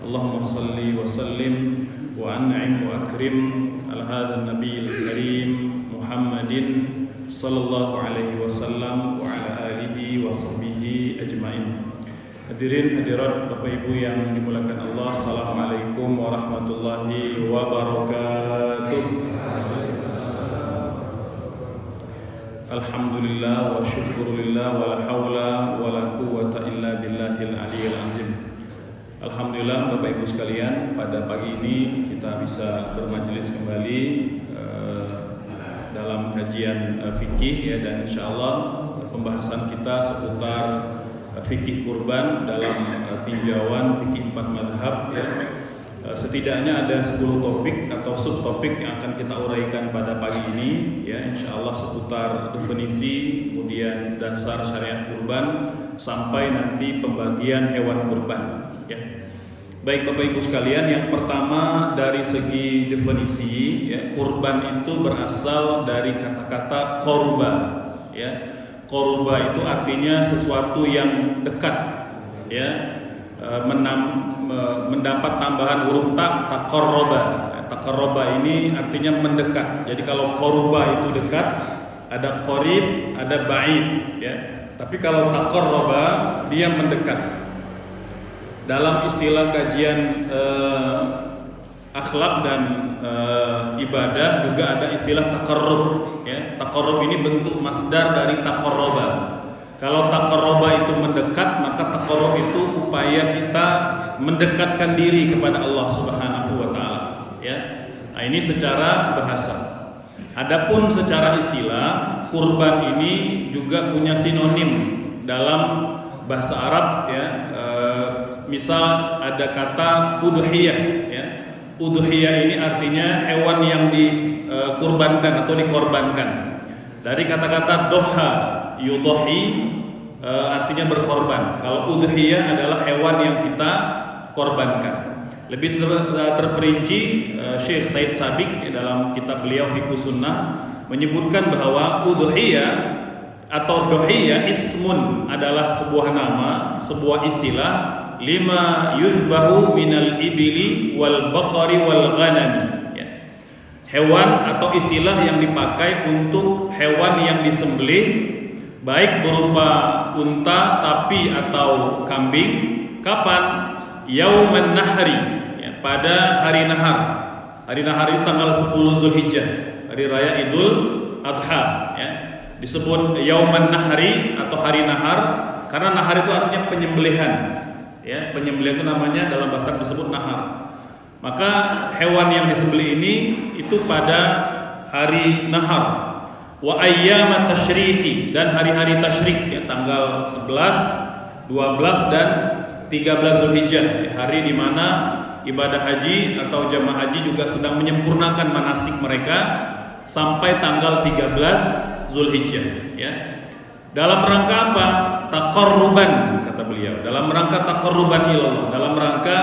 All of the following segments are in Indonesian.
Allahumma salli wa sallim wa an'im wa akrim ala hadzal nabiyil karim Muhammadin sallallahu alaihi wasallam wa ala alihi wa sahbihi ajmain. Hadirin hadirat Bapak Ibu yang dimuliakan Allah, assalamualaikum warahmatullahi wabarakatuh. Alhamdulillah wa syukurillah wa la hawla wa la quwwata illa billahil aliyyil azim. Alhamdulillah Bapak Ibu sekalian, pada pagi ini kita bisa bermajelis kembali dalam kajian fikih ya, dan insyaallah pembahasan kita seputar fikih kurban dalam tinjauan fikih 4 madhab ya. Setidaknya ada 10 topik atau subtopik yang akan kita uraikan pada pagi ini ya, insyaallah seputar definisi, kemudian dasar syariat kurban, sampai nanti pembagian hewan kurban ya. Baik Bapak Ibu sekalian, yang pertama dari segi definisi ya, kurban itu berasal dari kata-kata qoruba ya. Qoruba itu artinya sesuatu yang dekat ya, mendapat tambahan huruf ta, taqarraba. Taqarraba ini artinya mendekat. Jadi kalau qoruba itu dekat, ada qorib, ada ba'id ya. Tapi kalau taqarraba dia mendekat. Dalam istilah kajian akhlak dan ibadah juga ada istilah taqarrub ya. Taqarrub ini bentuk masdar dari taqarraba. Kalau taqarraba itu mendekat, maka taqarrub itu upaya kita mendekatkan diri kepada Allah Subhanahu wa taala ya. Nah, ini secara bahasa. Adapun secara istilah, kurban ini juga punya sinonim dalam bahasa Arab ya. Misal ada kata udhiyah ya. Udhiyah ini artinya hewan yang dikurbankan atau dikorbankan. Dari kata-kata doha, yudhi artinya berkorban. Kalau udhiyah adalah hewan yang kita korbankan. Lebih terperinci Syekh Said Sabiq dalam kitab beliau Fiqh Sunnah menyebutkan bahwa udhiyah atau dohiyah ismun adalah sebuah nama, sebuah istilah lima yuhbahu minal ibili wal baqari wal ghanam ya. Hewan atau istilah yang dipakai untuk hewan yang disembelih, baik berupa unta, sapi atau kambing. Kapan? Yauman nahri ya, pada hari nahar. Hari nahar itu tanggal 10 Zulhijjah, hari raya Idul Adha ya. Disebut yauman nahri atau hari nahar karena nahar itu artinya penyembelihan ya. Penyembelihan itu namanya dalam bahasa disebut nahar. Maka hewan yang disembelih ini itu pada hari nahar. Wa ayyamat tasyriqi, dan hari-hari tasyrik ya, tanggal 11, 12 dan 13 Zulhijjah ya, hari di mana ibadah haji atau jamaah haji juga sedang menyempurnakan manasik mereka sampai tanggal 13 Zulhijjah ya. Dalam rangka apa? Taqarruban, kata beliau. Dalam rangka taqarruban ilallah, dalam rangka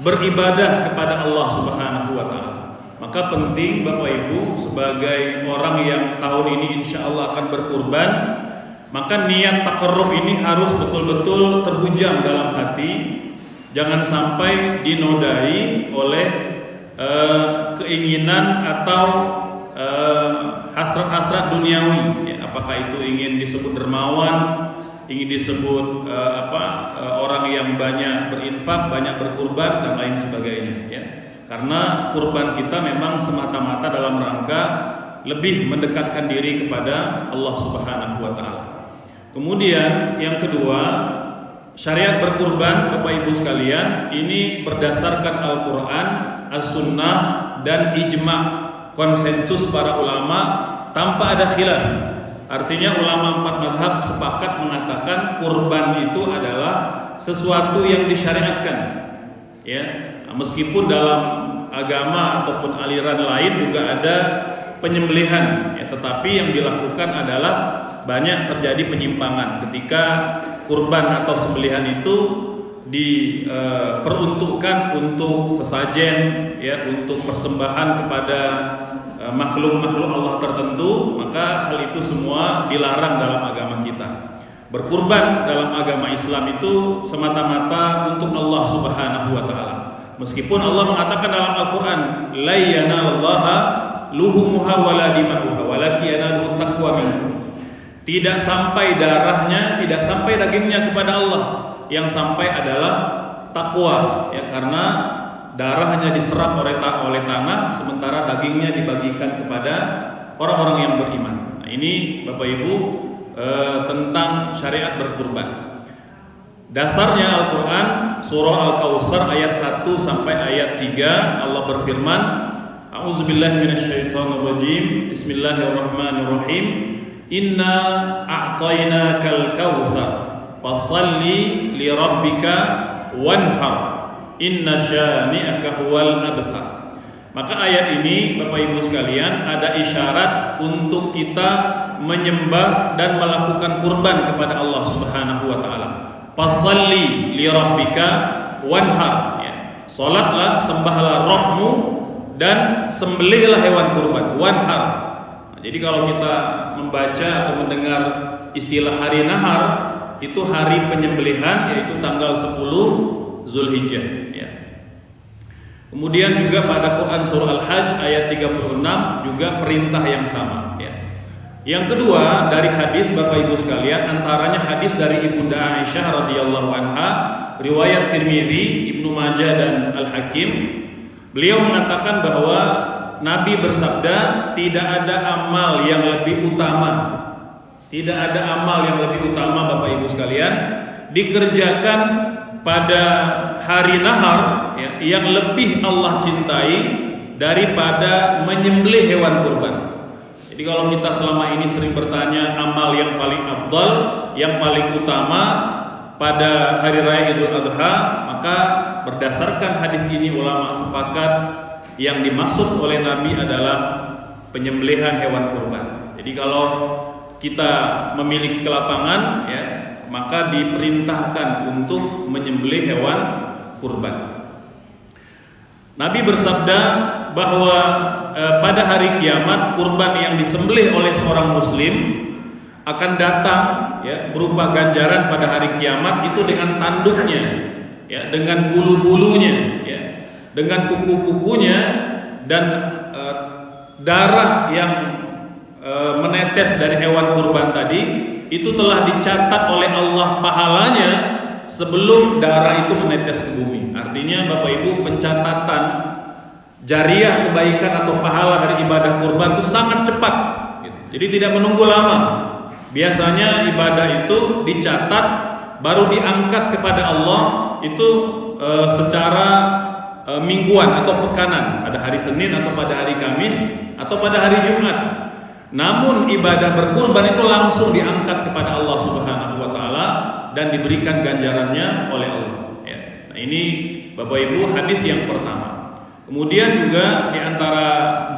beribadah kepada Allah Subhanahu wa taala. Maka penting Bapak Ibu sebagai orang yang tahun ini insyaallah akan berkurban, maka niat taqarrub ini harus betul-betul terhujam dalam hati. Jangan sampai dinodai oleh keinginan atau hasrat-hasrat duniawi ya. Apakah itu ingin disebut dermawan, ingin disebut orang yang banyak berinfak, banyak berkurban dan lain sebagainya ya. Karena kurban kita memang semata-mata dalam rangka lebih mendekatkan diri kepada Allah Subhanahu wa taala. Kemudian yang kedua, syariat berkurban Bapak Ibu sekalian ini berdasarkan Al-Qur'an, As-Sunnah dan ijma', konsensus para ulama tanpa ada khilaf. Artinya ulama 4 mazhab sepakat mengatakan kurban itu adalah sesuatu yang disyariatkan ya. Meskipun dalam agama ataupun aliran lain juga ada penyembelihan ya, tetapi yang dilakukan adalah banyak terjadi penyimpangan ketika kurban atau sembelihan itu diperuntukkan untuk sesajen ya, untuk persembahan kepada makhluk-makhluk Allah tertentu, maka hal itu semua dilarang dalam agama kita. Berkurban dalam agama Islam itu semata-mata untuk Allah Subhanahu wa taala. Meskipun Allah mengatakan dalam Al-Quran, la yanalallaha luhumuha wala dima'uha walakin yanaluhu taqwa minkum. Tidak sampai darahnya, tidak sampai dagingnya kepada Allah. Yang sampai adalah takwa, ya, karena darahnya diserap oleh tanah, sementara dagingnya dibagikan kepada orang-orang yang beriman. Nah, ini Bapak Ibu tentang syariat berkurban. Dasarnya Al-Quran surah Al-Kautsar ayat 1 sampai ayat 3, Allah berfirman, A'udzubillahi minasyaitonirrajim, Bismillahirrahmanirrahim, Inna a'tainakal kautsar fashalli li rabbika wanhar inna syani'aka huwal abtar. Maka ayat ini Bapak Ibu sekalian ada isyarat untuk kita menyembah dan melakukan kurban kepada Allah Subhanahu wa taala. Fashalli li rabbika wanhar, ya. Salatlah, sembahlah Rabbmu dan sembelihlah hewan kurban, wanhar. Nah, jadi kalau kita membaca atau mendengar istilah hari nahar, itu hari penyembelihan, yaitu tanggal 10 Zulhijjah, ya. Kemudian juga pada Quran surah Al-Hajj ayat 36 juga perintah yang sama, ya. Yang kedua dari hadis Bapak Ibu sekalian, antaranya hadis dari Ibunda Aisyah radhiyallahu anha, riwayat Tirmidzi, Ibnu Majah dan Al-Hakim. Beliau mengatakan bahwa Nabi bersabda, tidak ada amal yang lebih utama. Tidak ada amal yang lebih utama Bapak Ibu sekalian dikerjakan pada hari nahar, ya, yang lebih Allah cintai daripada menyembelih hewan kurban. Jadi kalau kita selama ini sering bertanya amal yang paling afdal, yang paling utama pada hari raya Idul Adha, maka berdasarkan hadis ini ulama sepakat yang dimaksud oleh Nabi adalah penyembelihan hewan kurban. Jadi kalau kita memiliki kelapangan, ya, maka diperintahkan untuk menyembelih hewan kurban. Nabi bersabda bahwa pada hari kiamat kurban yang disembelih oleh seorang muslim akan datang, ya, berupa ganjaran pada hari kiamat itu dengan tanduknya, ya, dengan bulu-bulunya, ya, dengan kuku-kukunya dan darah yang menetes dari hewan kurban tadi itu telah dicatat oleh Allah pahalanya sebelum darah itu menetes ke bumi. Artinya Bapak Ibu, pencatatan jariah kebaikan atau pahala dari ibadah kurban itu sangat cepat, gitu. Jadi tidak menunggu lama. Biasanya ibadah itu dicatat baru diangkat kepada Allah itu secara mingguan atau pekanan, pada hari Senin atau pada hari Kamis atau pada hari Jumat. Namun ibadah berkurban itu langsung diangkat kepada Allah Subhanahu wa taala dan diberikan ganjarannya oleh Allah, ya. Nah, ini Bapak Ibu hadis yang pertama. Kemudian juga di antara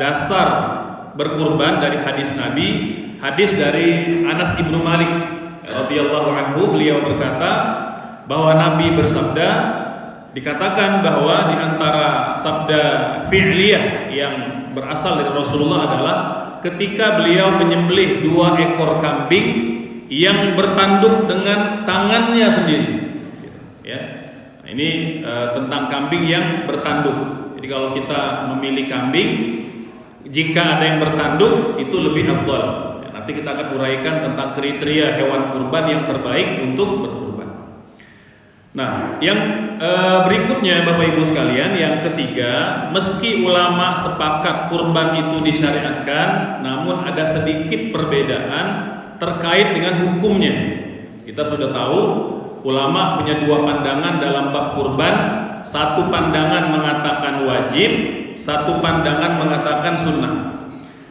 dasar berkurban dari hadis Nabi, hadis dari Anas ibnu Malik radhiyallahu anhu, beliau berkata bahwa Nabi bersabda, dikatakan bahwa di antara sabda fi'liyah yang berasal dari Rasulullah adalah ketika beliau menyembelih 2 ekor kambing yang bertanduk dengan tangannya sendiri, ya. Nah, ini tentang kambing yang bertanduk. Jadi kalau kita memilih kambing, jika ada yang bertanduk itu lebih afdal. Ya, nanti kita akan uraikan tentang kriteria hewan kurban yang terbaik untuk berkurban. Nah, yang berikutnya Bapak Ibu sekalian, yang ketiga, meski ulama sepakat kurban itu disyariatkan, namun ada sedikit perbedaan terkait dengan hukumnya. Kita sudah tahu ulama punya 2 pandangan dalam bab kurban. Satu pandangan mengatakan wajib, satu pandangan mengatakan sunnah.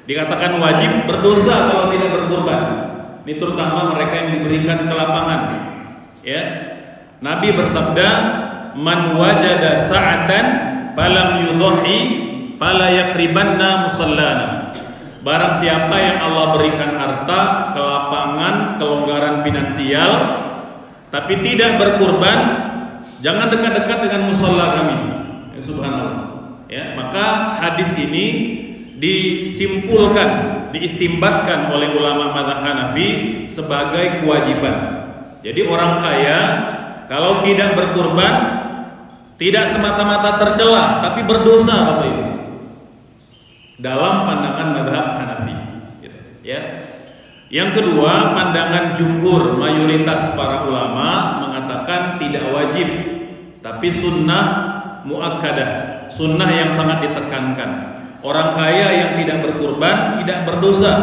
Dikatakan wajib berdosa kalau tidak berkurban. Ini terutama mereka yang diberikan kelapangan, ya. Nabi bersabda, "Man wajada sa'atan falam yudhi fala yakribanna musallana." Barang siapa yang Allah berikan harta, kelapangan, kelonggaran finansial, tapi tidak berkurban, jangan dekat-dekat dengan musalla kami. Ya, subhanallah. Ya, maka hadis ini disimpulkan, diistimbatkan oleh ulama mazhab Hanafi sebagai kewajiban. Jadi orang kaya kalau tidak berkurban Tidak semata-mata tercela, tapi berdosa Bapak Ibu. Dalam pandangan mazhab Hanafi, gitu, ya. Yang kedua, pandangan jumhur mayoritas para ulama mengatakan tidak wajib, tapi sunnah muakkadah, sunnah yang sangat ditekankan. Orang kaya yang tidak berkurban tidak berdosa,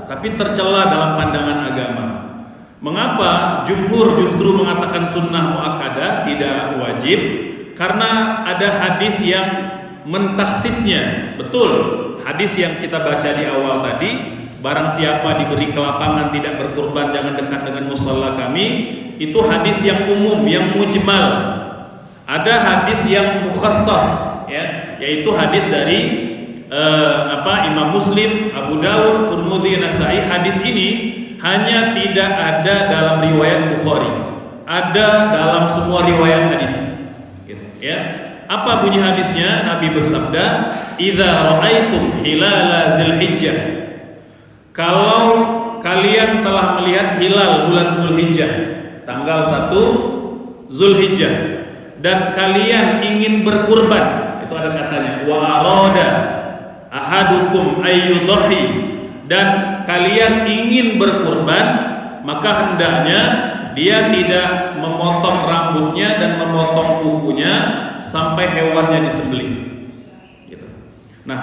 tapi tercela dalam pandangan agama. Mengapa jumhur justru mengatakan sunnah muakkadah tidak wajib? Karena ada hadis yang mentaksisnya. Betul, hadis yang kita baca di awal tadi, barang siapa diberi kelapangan tidak berkurban jangan dekat dengan musalla kami, itu hadis yang umum, yang mujmal. Ada hadis yang mukhassas, ya, yaitu hadis dari Imam Muslim, Abu Dawud, Tirmidzi, Nasa'i. Hadis ini hanya tidak ada dalam riwayat Bukhari, ada dalam semua riwayat hadis, gitu, ya. Apa bunyi hadisnya? Nabi bersabda, "Idza ra'aitum hilala Dzulhijjah." Kalau kalian telah melihat hilal bulan Zulhijjah, tanggal 1 Zulhijjah, dan kalian ingin berkurban, itu ada katanya, wa arada ahadukum ayyudhi, dan kalian ingin berkurban, maka hendaknya dia tidak memotong rambutnya dan memotong kukunya sampai hewannya disembelih, gitu. Nah,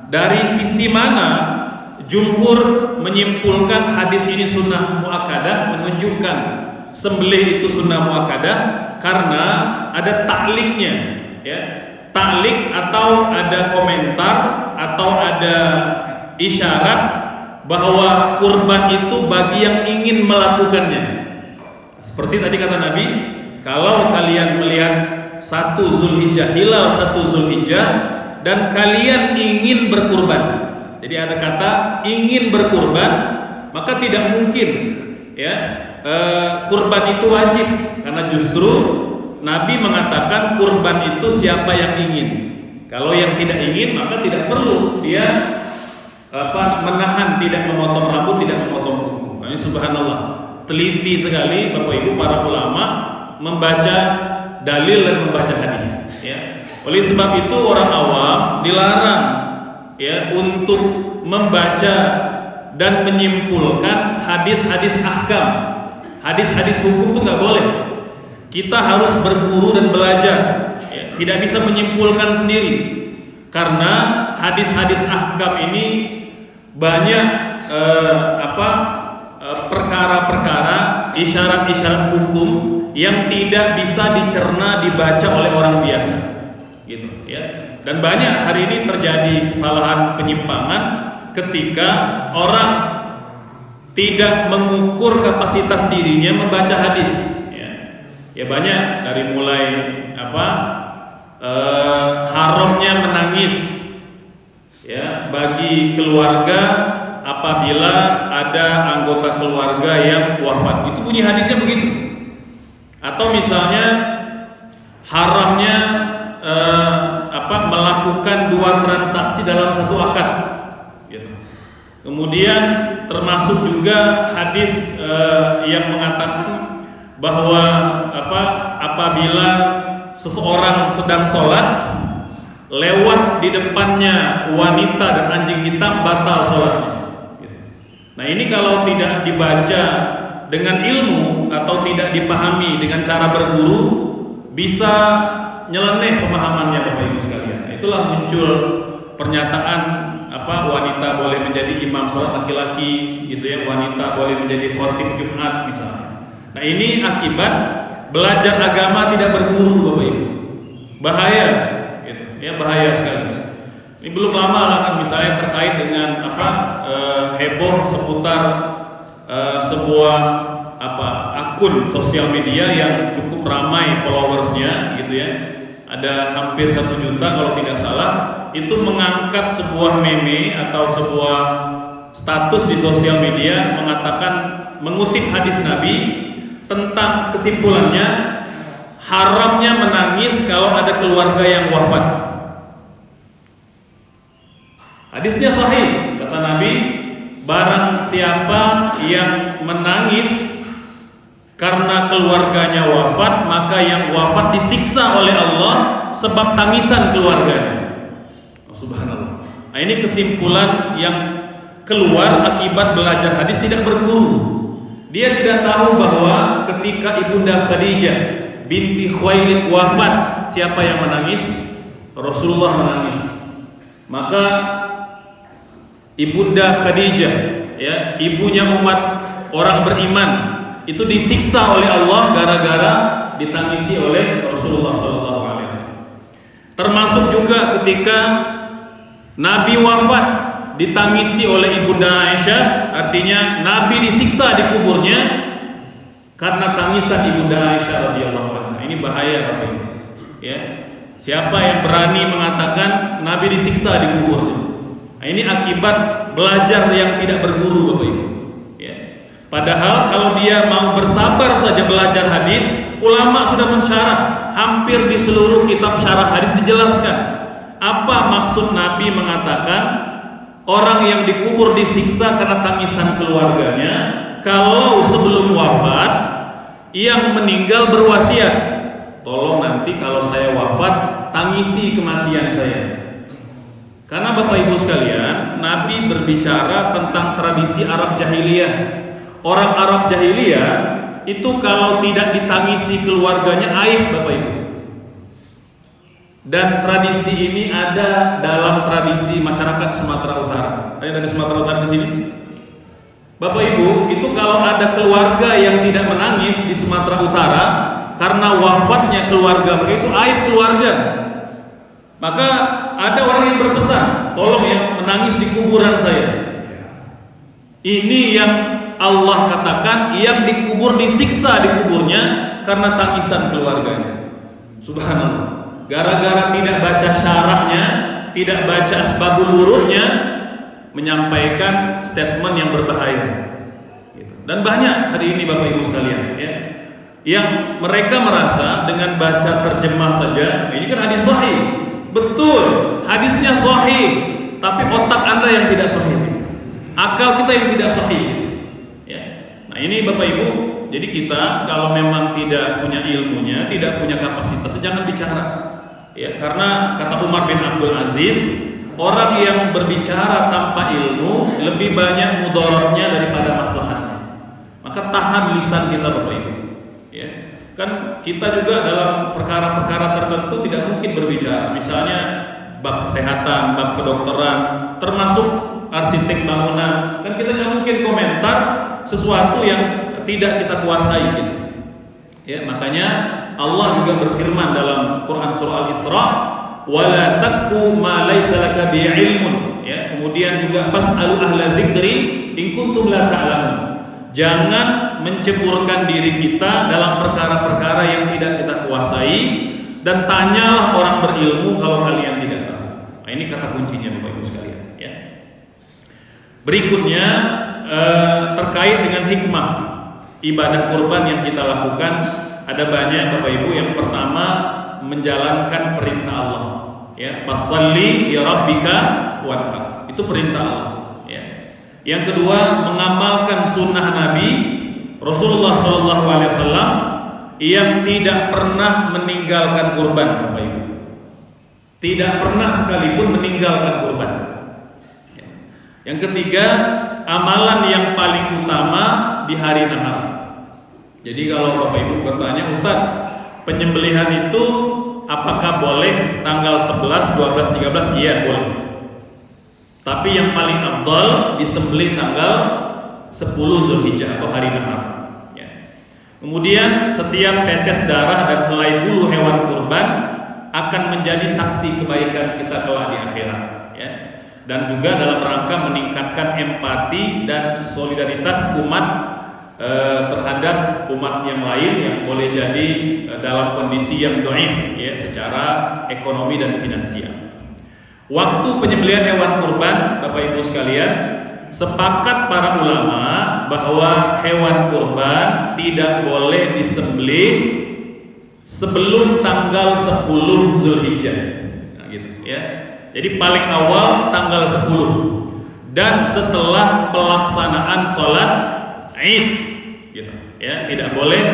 dari sisi mana jumhur menyimpulkan hadis ini sunnah muakkadah, menunjukkan sembelih itu sunnah muakkadah? Karena ada takliknya, ya, taklik atau ada komentar atau ada isyarat bahwa kurban itu bagi yang ingin melakukannya. Seperti tadi kata Nabi, kalau kalian melihat 1 Zulhijjah, hilal 1 Zulhijjah, dan kalian ingin berkurban. Jadi ada kata ingin berkurban, maka tidak mungkin, ya, kurban itu wajib, karena justru Nabi mengatakan kurban itu siapa yang ingin. Kalau yang tidak ingin, maka tidak perlu dia menahan, tidak memotong rambut, tidak memotong kuku. Nah, ini subhanallah, teliti sekali Bapak Ibu para ulama membaca dalil dan membaca hadis, ya. Oleh sebab itu orang awam dilarang, ya, untuk membaca dan menyimpulkan hadis-hadis ahkam, hadis-hadis hukum itu nggak boleh. Kita harus berguru dan belajar, ya. Tidak bisa menyimpulkan sendiri, karena hadis-hadis ahkam ini banyak perkara-perkara, isyarat-isyarat hukum yang tidak bisa dicerna, dibaca oleh orang biasa, gitu, ya. Dan banyak hari ini terjadi kesalahan penyimpangan ketika orang tidak mengukur kapasitas dirinya membaca hadis, ya. Ya banyak, dari mulai haramnya menangis, ya, bagi keluarga apabila ada anggota keluarga yang wafat. Itu bunyi hadisnya begitu. Atau misalnya haramnya melakukan 2 transaksi dalam 1 akad, gitu. Kemudian termasuk juga hadis yang mengatakan bahwa apabila seseorang sedang sholat, lewat di depannya wanita dan anjing hitam, batal sholatnya, gitu. Nah, ini kalau tidak dibaca dengan ilmu atau tidak dipahami dengan cara berguru, bisa nyeleneh pemahamannya Bapak Ibu sekalian. Nah, itulah muncul pernyataan wanita boleh menjadi imam sholat laki-laki, gitu ya, wanita boleh menjadi khotib Jumat misalnya. Nah, ini akibat belajar agama tidak berguru Bapak Ibu. Bahaya, gitu ya, bahaya sekali. Ini belum lama lah kan, misalnya terkait dengan heboh seputar sebuah akun sosial media yang cukup ramai followersnya, gitu ya. Ada hampir 1 juta kalau tidak salah. Itu mengangkat sebuah meme atau sebuah status di sosial media mengatakan, mengutip hadis Nabi tentang kesimpulannya haramnya menangis kalau ada keluarga yang wafat. Hadisnya sahih, kata Nabi, barang siapa yang menangis karena keluarganya wafat, maka yang wafat disiksa oleh Allah sebab tangisan keluarganya. Subhanallah. Nah, ini kesimpulan yang keluar akibat belajar hadis tidak berguru. Dia tidak tahu bahwa ketika Ibunda Khadijah binti Khuwailid wafat, siapa yang menangis? Rasulullah menangis. Maka Ibunda Khadijah, ya, ibunya umat orang beriman, itu disiksa oleh Allah gara-gara ditangisi oleh Rasulullah SAW. Termasuk juga ketika Nabi wafat ditangisi oleh Ibunda Aisyah, artinya Nabi disiksa di kuburnya karena tangisan Ibunda Aisyah radhiyallahu anha. Ini bahaya, Bapak Ibu. Ya. Siapa yang berani mengatakan Nabi disiksa di kuburnya? Nah, ini akibat belajar yang tidak berguru, Bapak Ibu. Padahal kalau dia mau bersabar saja belajar hadis, ulama sudah mensyarah, hampir di seluruh kitab syarah hadis dijelaskan apa maksud Nabi mengatakan orang yang dikubur disiksa karena tangisan keluarganya, kalau sebelum wafat yang meninggal berwasiat, tolong nanti kalau saya wafat tangisi kematian saya. Karena Bapak Ibu sekalian, Nabi berbicara tentang tradisi Arab jahiliyah. Orang Arab jahiliyah itu kalau tidak ditangisi keluarganya aib, Bapak Ibu. Dan tradisi ini ada dalam tradisi masyarakat Sumatera Utara. Ada dari Sumatera Utara di sini? Bapak Ibu, itu kalau ada keluarga yang tidak menangis di Sumatera Utara karena wafatnya keluarga mereka, itu aib keluarga. Maka ada orang yang berpesan, tolong ya menangis di kuburan saya. Ini yang Allah katakan yang dikubur disiksa di kuburnya karena tangisan keluarganya. Subhanallah. Gara-gara tidak baca syarahnya, tidak baca asbabul wurudnya, menyampaikan statement yang berbahaya. Dan banyak hari ini Bapak Ibu sekalian, ya, yang mereka merasa dengan baca terjemah saja, ini kan hadis sahih. Betul, hadisnya sahih, tapi otak Anda yang tidak sahih, akal kita yang tidak sahih. Nah ini Bapak Ibu, jadi kita kalau memang tidak punya ilmunya, tidak punya kapasitas, jangan bicara. Ya, karena kata Umar bin Abdul Aziz, orang yang berbicara tanpa ilmu lebih banyak mudaratnya daripada maslahatnya. Maka tahan lisan kita, Bapak Ibu. Ya, kan kita juga dalam perkara-perkara tertentu tidak mungkin berbicara. Misalnya bab kesehatan, bab kedokteran, termasuk arsitek bangunan, kan kita nggak mungkin komentar sesuatu yang tidak kita kuasai gitu. Ya, makanya Allah juga berfirman dalam Quran surah Al-Isra, "Wala taqfu ma laysa laka bi'ilmun." Ya, kemudian juga fas'alu ahla dzikri in kuntum la ta'lamun. Jangan menceburkan diri kita dalam perkara-perkara yang tidak kita kuasai, dan tanyalah orang berilmu kalau kalian tidak tahu. Nah, ini kata kuncinya Bapak Ibu sekalian, ya. Berikutnya terkait dengan hikmah ibadah kurban yang kita lakukan, ada banyak Bapak Ibu. Yang pertama, menjalankan perintah Allah, ya, fasalli li rabbika wanhar, itu perintah Allah, ya. Yang kedua, mengamalkan sunnah Nabi Rasulullah SAW yang tidak pernah meninggalkan kurban, Bapak Ibu, tidak pernah sekalipun meninggalkan kurban. Yang ketiga, amalan yang paling utama di hari nahar. Jadi kalau Bapak Ibu bertanya, Ustaz, penyembelihan itu apakah boleh tanggal 11, 12, 13? Iya, boleh. Tapi yang paling afdal disembelih tanggal 10 Zulhijjah atau hari nahar, ya. Kemudian setiap tetes darah dan helai bulu hewan kurban akan menjadi saksi kebaikan kita kelak di akhirat, ya. Dan juga dalam rangka meningkatkan empati dan solidaritas umat terhadap umat yang lain yang boleh jadi dalam kondisi yang dhaif, ya, secara ekonomi dan finansial. Waktu penyembelihan hewan kurban, Bapak Ibu sekalian, sepakat para ulama bahwa hewan kurban tidak boleh disembelih sebelum tanggal 10 Zulhijjah. Nah, gitu, ya. Jadi paling awal tanggal 10 dan setelah pelaksanaan sholat Id, gitu, ya, tidak boleh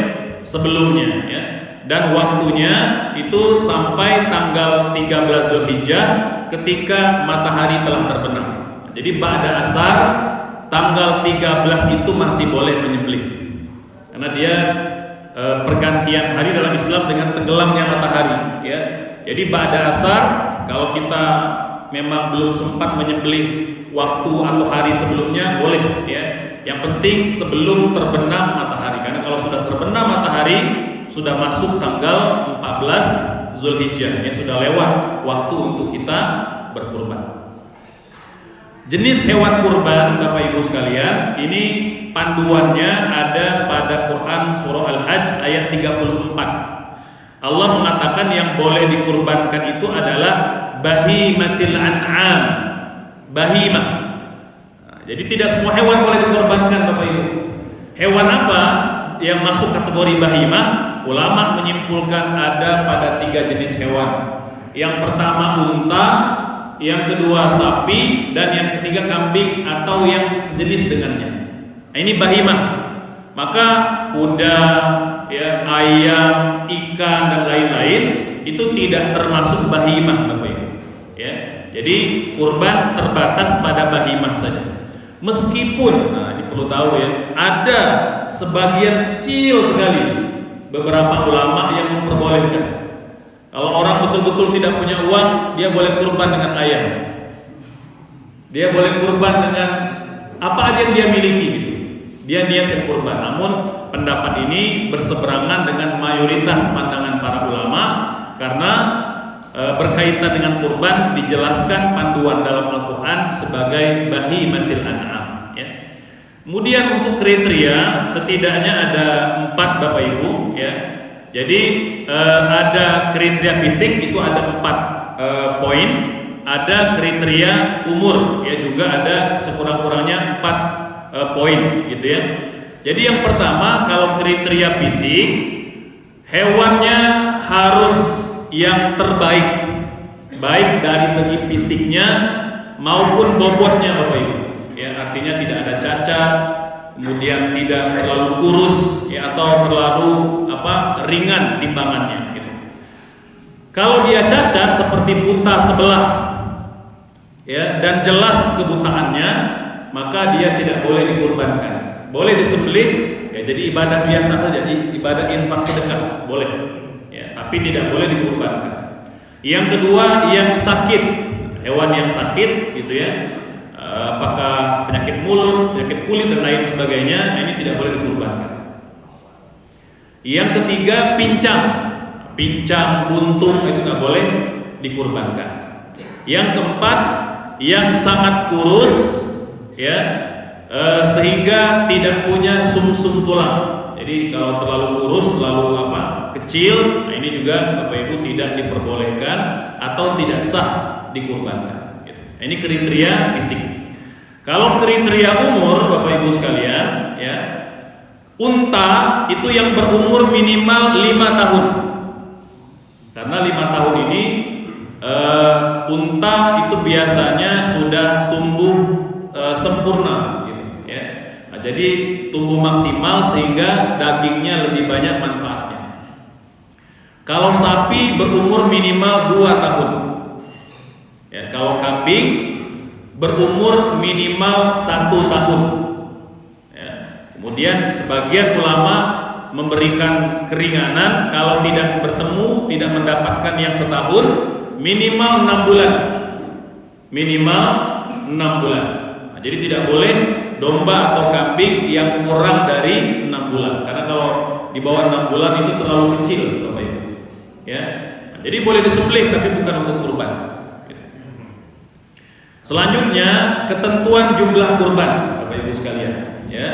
sebelumnya, ya. Dan waktunya itu sampai tanggal 13 Zulhijjah ketika matahari telah terbenam. Jadi ba'da asar tanggal 13 itu masih boleh menyembelih. Karena dia pergantian hari dalam Islam dengan tenggelamnya matahari, ya. Jadi ba'da asar kalau kita memang belum sempat menyembelih waktu atau hari sebelumnya boleh, ya. Yang penting sebelum terbenam matahari. Karena kalau sudah terbenam matahari sudah masuk tanggal 14 Zulhijjah, ya, sudah lewat waktu untuk kita berkurban. Jenis hewan kurban Bapak Ibu sekalian, ini panduannya ada pada Quran surah Al-Hajj ayat 34. Allah mengatakan yang boleh dikurbankan itu adalah bahimatil an'am, bahimah. Nah, jadi tidak semua hewan boleh dikurbankan Bapak Ibu. Hewan apa yang masuk kategori bahimah? Ulama menyimpulkan ada pada 3 jenis hewan. Yang pertama unta, yang kedua sapi, dan yang ketiga kambing atau yang sejenis dengannya. Nah, ini bahimah. Maka kuda, ya, ayam, ikan dan lain-lain itu tidak termasuk bahimah Bapak Ibu. Ya. Jadi kurban terbatas pada bahimah saja. Meskipun, nah ini perlu tahu ya, ada sebagian kecil sekali beberapa ulama yang memperbolehkan. Kalau orang betul-betul tidak punya uang, dia boleh kurban dengan ayam. Dia boleh kurban dengan apa aja yang dia miliki gitu. Dia niatkan kurban. Namun pendapat ini berseberangan dengan mayoritas pandangan para ulama karena berkaitan dengan kurban dijelaskan panduan dalam Al-Qur'an sebagai bahimatil an'am, ya. Kemudian untuk kriteria setidaknya ada 4 Bapak Ibu, ya. Jadi ada kriteria fisik itu ada 4 poin, ada kriteria umur, ya, juga ada sekurang-kurangnya 4 poin gitu ya. Jadi yang pertama kalau kriteria fisik, hewannya harus yang terbaik, baik dari segi fisiknya maupun bobotnya Bapak Ibu. Ya, artinya tidak ada cacat, kemudian tidak terlalu kurus, ya, atau terlalu ringan timbangannya gitu. Kalau dia cacat seperti buta sebelah, ya, dan jelas kebutaannya, maka dia tidak boleh dikurbankan. Boleh disembelih, ya, jadi ibadah biasa saja, ibadah infak sedekah boleh, ya, tapi tidak boleh dikurbankan. Yang kedua yang sakit, hewan yang sakit gitu ya. Apakah penyakit mulut, penyakit kulit dan lain sebagainya, ini tidak boleh dikurbankan. Yang ketiga pincang, buntung itu nggak boleh dikurbankan. Yang keempat yang sangat kurus, ya, sehingga tidak punya sumsum tulang. Jadi kalau terlalu kurus, terlalu kecil, nah ini juga Bapak Ibu tidak diperbolehkan atau tidak sah dikurbankan. Gitu. Nah, ini kriteria fisik. Kalau kriteria umur Bapak Ibu sekalian, ya, unta itu yang berumur minimal 5 tahun. Karena 5 tahun ini unta itu biasanya sudah tumbuh sempurna gitu, ya. Nah, jadi tumbuh maksimal sehingga dagingnya lebih banyak manfaatnya. Kalau sapi berumur minimal 2 tahun. Ya, kalau kambing berumur minimal 1 tahun. Ya. Kemudian sebagian ulama memberikan keringanan kalau tidak bertemu, tidak mendapatkan yang setahun, minimal 6 bulan. Minimal 6 bulan. Nah, jadi tidak boleh domba atau kambing yang kurang dari 6 bulan. Karena kalau di bawah 6 bulan itu terlalu kecil, Bapak Ibu. Ya. Nah, jadi boleh disembelih tapi bukan untuk kurban. Selanjutnya ketentuan jumlah kurban Bapak Ibu sekalian, ya.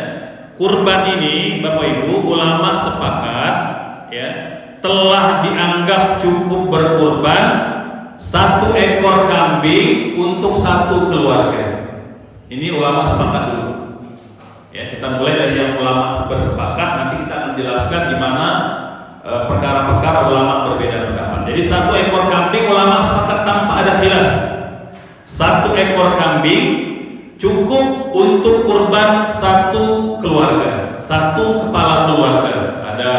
Kurban ini Bapak Ibu ulama sepakat, ya, telah dianggap cukup berkurban 1 ekor kambing untuk 1 keluarga. Ini ulama sepakat dulu. Ya, kita mulai dari yang ulama bersepakat, nanti kita akan jelaskan di mana perkara-perkara ulama berbeda pendapat. Jadi 1 ekor kambing ulama sepakat tanpa ada khilaf. 1 ekor kambing cukup untuk kurban 1 keluarga, satu kepala keluarga. Ada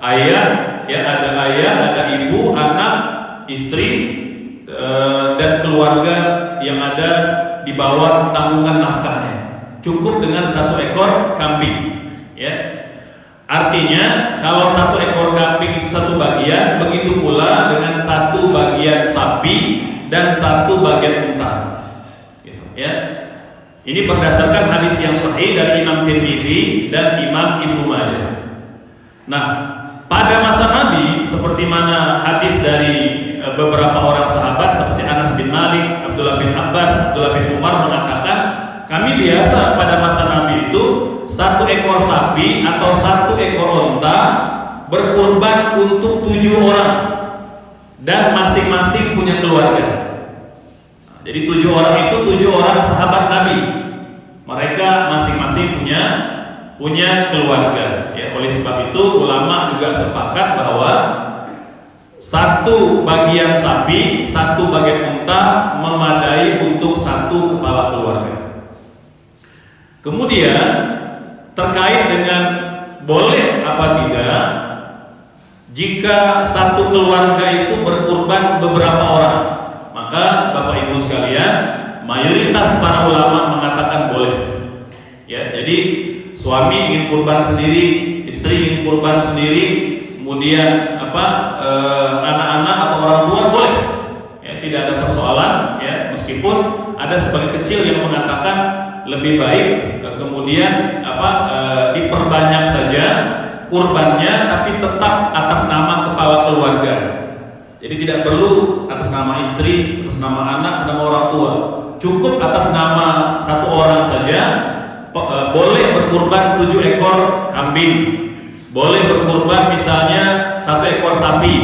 ayah, ya ada ayah, ada ibu, anak, istri, dan keluarga yang ada di bawah tanggungan nafkahnya. Cukup dengan satu ekor kambing, ya. Artinya kalau satu ekor kambing itu satu bagian, begitu pula dengan satu bagian sapi dan satu bagian unta, gitu, ya. Ini berdasarkan hadis yang sahih dari Imam Tirmidzi dan Imam Ibnu Majah. Nah, pada masa Nabi, seperti mana hadis dari beberapa orang sahabat seperti Anas bin Malik, Abdullah bin Abbas, Abdullah bin Umar mengatakan, kami biasa pada masa Nabi itu satu ekor sapi atau satu ekor unta berkurban untuk 7 orang dan masing-masing punya keluarga. Jadi 7 orang itu 7 orang sahabat Nabi. Mereka masing-masing punya keluarga. Ya, oleh sebab itu ulama juga sepakat bahwa satu bagian sapi, satu bagian unta memadai untuk satu kepala keluarga. Kemudian terkait dengan boleh apa tidak jika satu keluarga itu berkurban beberapa orang, maka Bapak Ibu sekalian, mayoritas para ulama mengatakan boleh. Ya, jadi suami ingin kurban sendiri, istri ingin kurban sendiri, kemudian anak-anak atau orang tua boleh. Ya, tidak ada persoalan. Ya, meskipun ada sebagian kecil yang mengatakan lebih baik kemudian diperbanyak saja kurbannya, tapi tetap atas nama kepala keluarga. Jadi tidak perlu atas nama istri, atas nama anak, nama orang tua. Cukup atas nama satu orang saja. Boleh berkurban 7 ekor kambing, boleh berkurban misalnya 1 ekor sapi.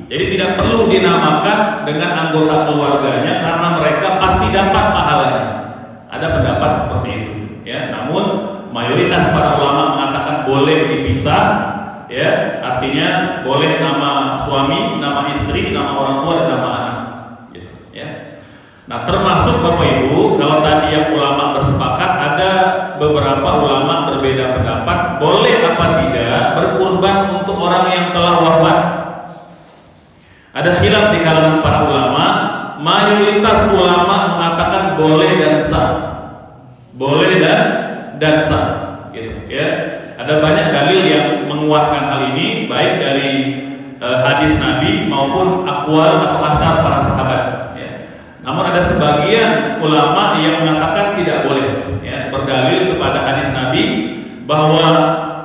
Jadi tidak perlu dinamakan dengan anggota keluarganya karena mereka pasti dapat pahalanya. Ada pendapat seperti itu, ya. Namun mayoritas para ulama mengatakan boleh dipisah, ya. Artinya boleh nama suami, nama istri, nama orang tua dan nama anak, gitu, ya. Nah, termasuk Bapak Ibu, kalau tadi yang ulama bersepakat, ada beberapa ulama berbeda pendapat boleh apa tidak berkurban untuk orang yang telah wafat. Ada khilaf di kalangan para ulama. Mayoritas ulama mengatakan boleh dan sah, boleh dan sah, gitu, ya. Ada banyak dalil yang menguatkan hal ini, baik dari hadis Nabi maupun aqwal atau athar para sahabat. Namun ada sebagian ulama yang mengatakan tidak boleh, ya, berdalil kepada hadis Nabi bahwa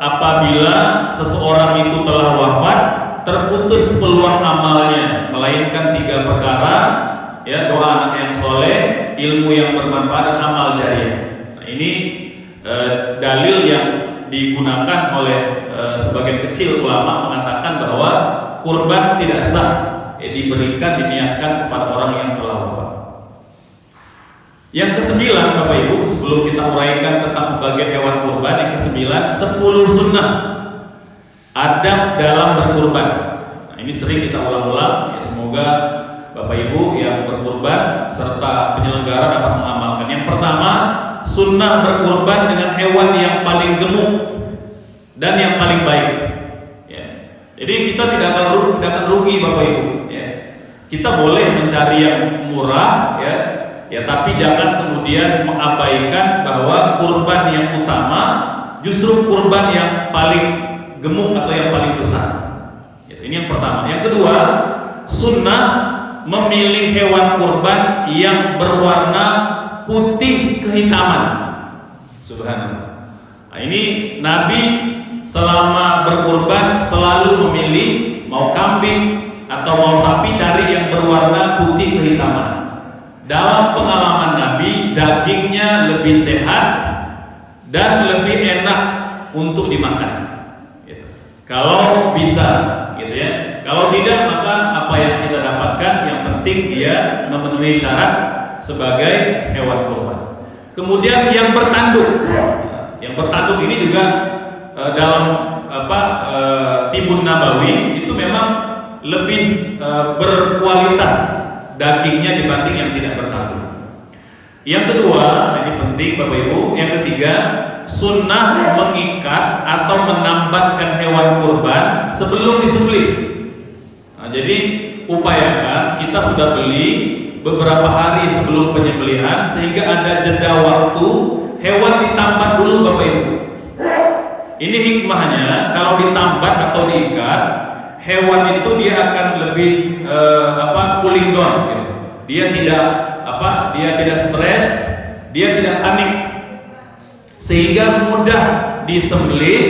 apabila seseorang itu telah wafat, terputus peluang amalnya, melainkan 3 perkara, ya, doa anak yang soleh, ilmu yang bermanfaat dan amal jariah. Nah, ini dalil yang digunakan oleh sebagian kecil ulama mengatakan bahwa kurban tidak sah, diberikan, diniatkan kepada orang yang telah wafat. Yang ke-9, Bapak Ibu, sebelum kita uraikan tentang pembagian hewan kurban, yang ke-9, 10 sunnah adab dalam berkurban. Nah, ini sering kita ulang-ulang, ya, semoga Bapak Ibu yang berkurban serta penyelenggara dapat mengamalkan. Yang pertama, sunnah berkurban dengan hewan yang paling gemuk dan yang paling baik, ya. Jadi kita tidak akan rugi, Bapak Ibu, ya. Kita boleh mencari yang murah, ya, tapi jangan kemudian mengabaikan bahwa kurban yang utama justru kurban yang paling gemuk atau yang paling besar. Ya, ini yang pertama. Yang kedua, sunnah memilih hewan kurban yang berwarna putih kehitaman. Subhanallah. Nah, ini Nabi selama berkurban selalu memilih mau kambing atau mau sapi, cari yang berwarna putih kehitaman. Dalam pengalaman Nabi, dagingnya lebih sehat dan lebih enak untuk dimakan, gitu. Kalau bisa, gitu, ya. Kalau tidak, maka apa yang kita dapatkan, yang penting dia memenuhi syarat sebagai hewan kurban. Kemudian yang bertanduk, ini juga dalam Tibun Nabawi itu memang lebih berkualitas dagingnya dibanding yang tidak bertanduk. Yang kedua, ini penting Bapak Ibu. Yang ketiga, sunnah mengikat atau menambatkan hewan kurban sebelum disembelih. Nah, jadi upayakan kita sudah beli beberapa hari sebelum penyembelihan sehingga ada jeda waktu hewan ditambat dulu Bapak Ibu. Ini hikmahnya, kalau ditambat atau diikat, hewan itu dia akan lebih cooling down gitu. Dia tidak stres, dia tidak panik, sehingga mudah disembelih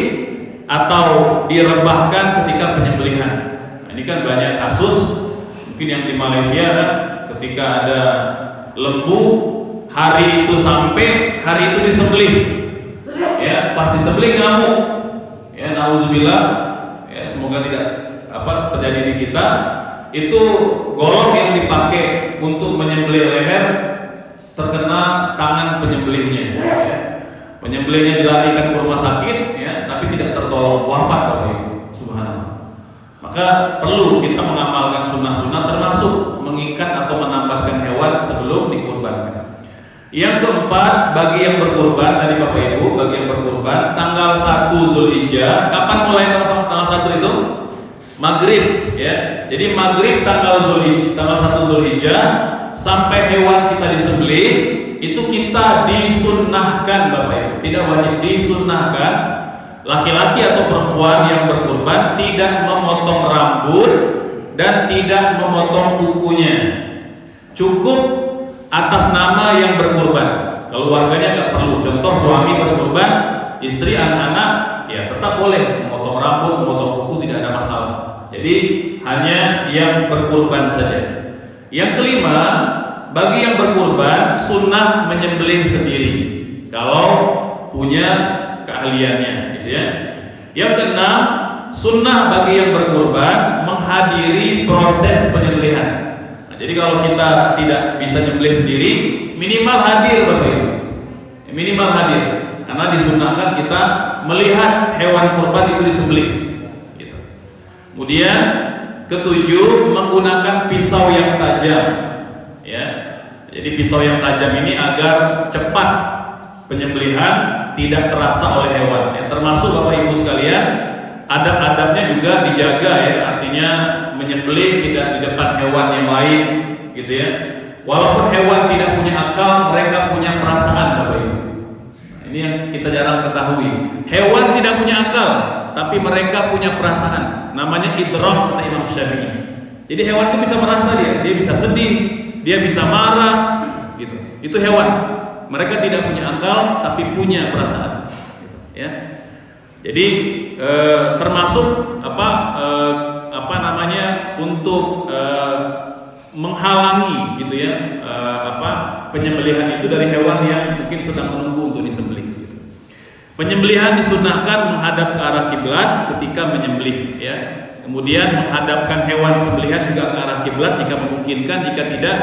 atau direbahkan ketika penyembelihan. Nah, ini kan banyak kasus, mungkin yang di Malaysia kan, ketika ada lembu, hari itu sampai, hari itu disembelih. Ya, pas disembelih ngamuk. Ya, nauzubillah. Ya, semoga tidak terjadi di kita. Itu golok yang dipakai untuk menyembelih leher terkena tangan penyembelihnya. Ya. Penyembelihnya dilarikan ke rumah sakit, ya, tapi tidak tertolong, wafat Bapak Ibu. Subhanallah. Maka perlu kita mengamalkan sunnah-sunnah, termasuk mengikat atau menambatkan hewan sebelum dikurbankan. Yang keempat, bagi yang berkurban, tadi Bapak Ibu, bagi yang berkurban tanggal 1 Zulhijjah. Kapan mulai tanggal 1 itu? Maghrib, ya. Jadi maghrib tanggal 1 Zulhijjah sampai hewan kita disembelih, itu kita disunnahkan Bapak Ibu. Tidak wajib, disunnahkan laki-laki atau perempuan yang berkurban tidak memotong rambut dan tidak memotong kukunya. Cukup atas nama yang berkurban. Keluarganya nggak perlu. Contoh suami berkurban, istri, anak-anak, ya tetap boleh memotong rambut, memotong kuku, tidak ada masalah. Jadi hanya yang berkurban saja. Yang kelima, bagi yang berkurban sunnah menyembelih sendiri kalau punya keahliannya, gitu ya. Yang keenam, sunnah bagi yang berkurban menghadiri proses penyembelihan. Nah, jadi kalau kita tidak bisa nyembelih sendiri, minimal hadir Bapak Ibu. Minimal hadir, karena disunnahkan kita melihat hewan kurban itu disembelih. Gitu. Kemudian ketujuh, menggunakan pisau yang tajam. Ya, jadi pisau yang tajam ini agar cepat penyembelihan, tidak terasa oleh hewan. Ya, termasuk Bapak Ibu sekalian, adab-adabnya juga dijaga, ya. Artinya menyembelih tidak di depan hewan yang lain, gitu ya. Walaupun hewan tidak punya akal, mereka punya perasaan, Bapak Ibu. Ini yang kita jarang ketahui. Hewan tidak punya akal, tapi mereka punya perasaan. Namanya idrak, kata Imam Syafi'i. Jadi hewan itu bisa merasa, dia bisa sedih, dia bisa marah, gitu. Itu hewan. Mereka tidak punya akal, tapi punya perasaan, gitu, ya. Jadi termasuk untuk menghalangi, gitu ya, penyembelihan itu dari hewan yang mungkin sedang menunggu untuk disembelih. Gitu. Penyembelihan disunnahkan menghadap ke arah kiblat ketika menyembelih, ya. Kemudian menghadapkan hewan sembelihan juga ke arah kiblat jika memungkinkan, jika tidak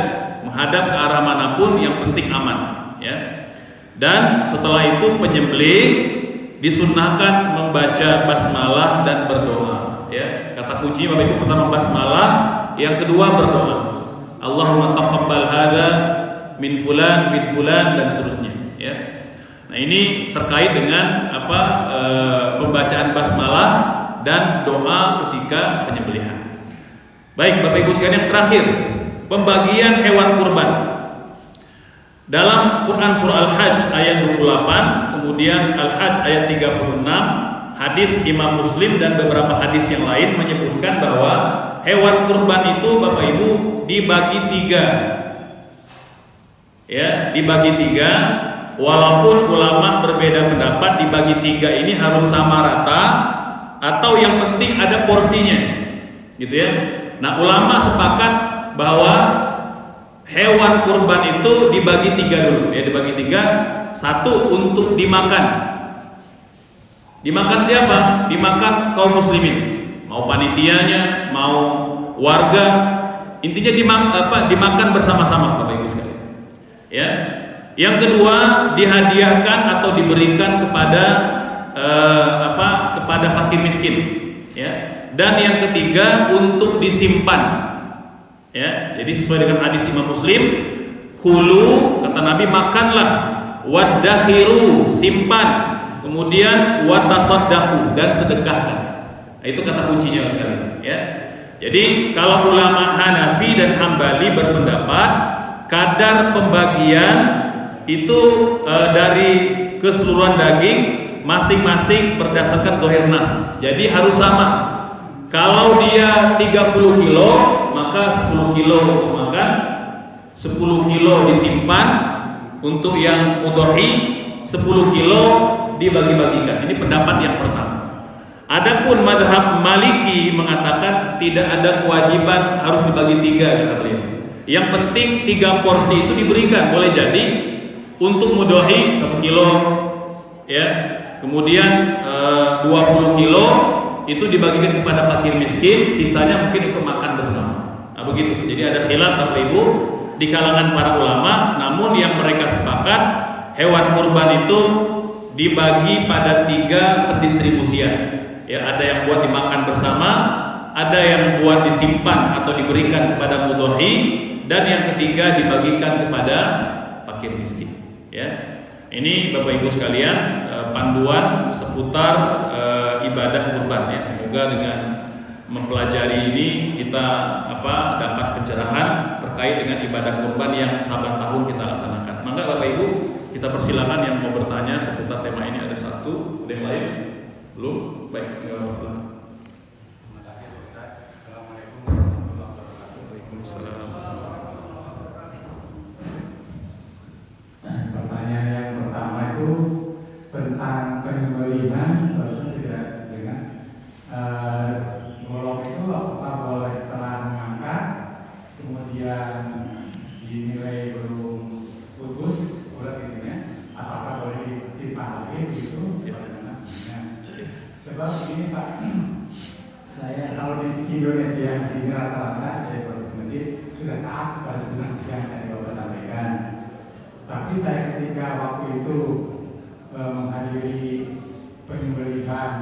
menghadap ke arah manapun, yang penting aman, ya. Dan setelah itu penyembelih disunnahkan membaca basmalah dan berdoa, ya. Kata kunci Bapak Ibu, pertama basmalah, yang kedua berdoa. Allahumma taqabbal hada min fulan dan seterusnya, ya. Nah, ini terkait dengan pembacaan basmalah dan doa ketika penyembelihan. Baik Bapak Ibu sekalian, yang terakhir, pembagian hewan kurban. Dalam Quran surah Al-Hajj ayat 28, kemudian Al-Hajj ayat 36, hadis Imam Muslim dan beberapa hadis yang lain menyebutkan bahwa hewan kurban itu Bapak Ibu dibagi tiga. Ya, dibagi tiga. Walaupun ulama berbeda pendapat, dibagi tiga ini harus sama rata atau yang penting ada porsinya, gitu ya. Nah, ulama sepakat bahwa hewan kurban itu dibagi tiga dulu, ya, dibagi tiga. Satu untuk dimakan. Dimakan siapa? Dimakan kaum muslimin, mau panitianya, mau warga. Intinya dimakan bersama-sama Bapak Ibu sekalian. Ya. Yang kedua, dihadiahkan atau diberikan kepada kepada fakir miskin, ya. Dan yang ketiga untuk disimpan, ya. Jadi sesuai dengan hadis Imam Muslim, kulu, kata kata Nabi, makanlah, wadakhiru, simpan, kemudian watasaddaqu, dan sedekahkan. Nah, itu kata kuncinya sekali, ya. Jadi kalau ulama Hanafi dan Hambali berpendapat kadar pembagian itu dari keseluruhan daging masing-masing berdasarkan zahir nas. Jadi harus sama. Kalau dia 30 kilo, maka 10 kilo untuk makan, 10 kilo disimpan untuk yang udhi, 10 kilo dibagi-bagikan. Ini pendapat yang pertama. Adapun mazhab Maliki mengatakan tidak ada kewajiban harus dibagi 3, kata beliau. Yang penting 3 porsi itu diberikan. Boleh jadi untuk mudhi 1 kilo, ya. Kemudian 20 kilo itu dibagikan kepada fakir miskin, sisanya mungkin untuk makan bersama. Nah, begitu. Jadi ada khilaf Bapak Ibu di kalangan para ulama, namun yang mereka sepakat hewan kurban itu dibagi pada 3 pendistribusian. Ya, ada yang buat dimakan bersama, ada yang buat disimpan atau diberikan kepada mudhi, dan yang ketiga dibagikan kepada fakir miskin. Ya, ini Bapak Ibu sekalian panduan seputar ibadah kurban. Ya, semoga dengan mempelajari ini kita dapat pencerahan terkait dengan ibadah kurban yang saban tahun kita laksanakan. Maka Bapak Ibu, kita persilakan yang mau bertanya seputar tema ini. Ada satu, ada yang lain? Belum? Baik, enggak masalah. Terima kasih Ustaz. Assalamualaikum warahmatullahi wabarakatuh. Waalaikumsalam. Pertanyaan yang pertama itu tentang penyembelihan, barusan tidak dengar. Golok itu apakah boleh setelah mengangkat, kemudian dinilai belum putus urat ininya, apakah boleh ditimpa lagi gitu? Sebab ini Pak, saya kalau di Indonesia di rata-rata saya berarti sudah taat pada sunnah yang tadi Bapak sampaikan. Tapi saya ketika waktu itu menghadiri penyembelihan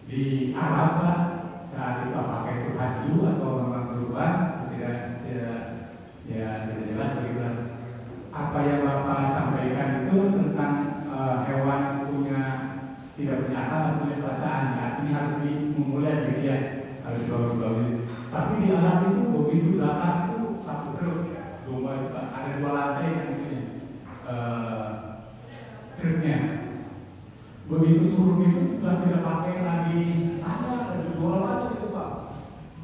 di Arab Pak, saat itu apakah itu haju atau memang kurban, tidak jelas begitu. Apa yang Bapak sampaikan itu tentang hewan tidak punya akal atau punya perasaan, artinya harus memulai gitu ya, harus bagus-bagus. Tapi di Arab itu begitu datang itu satu truk domba itu ada 2 lantai kan itu truknya. Begitu turun itu sudah tidak pakai lagi ada 2 lantai itu Pak.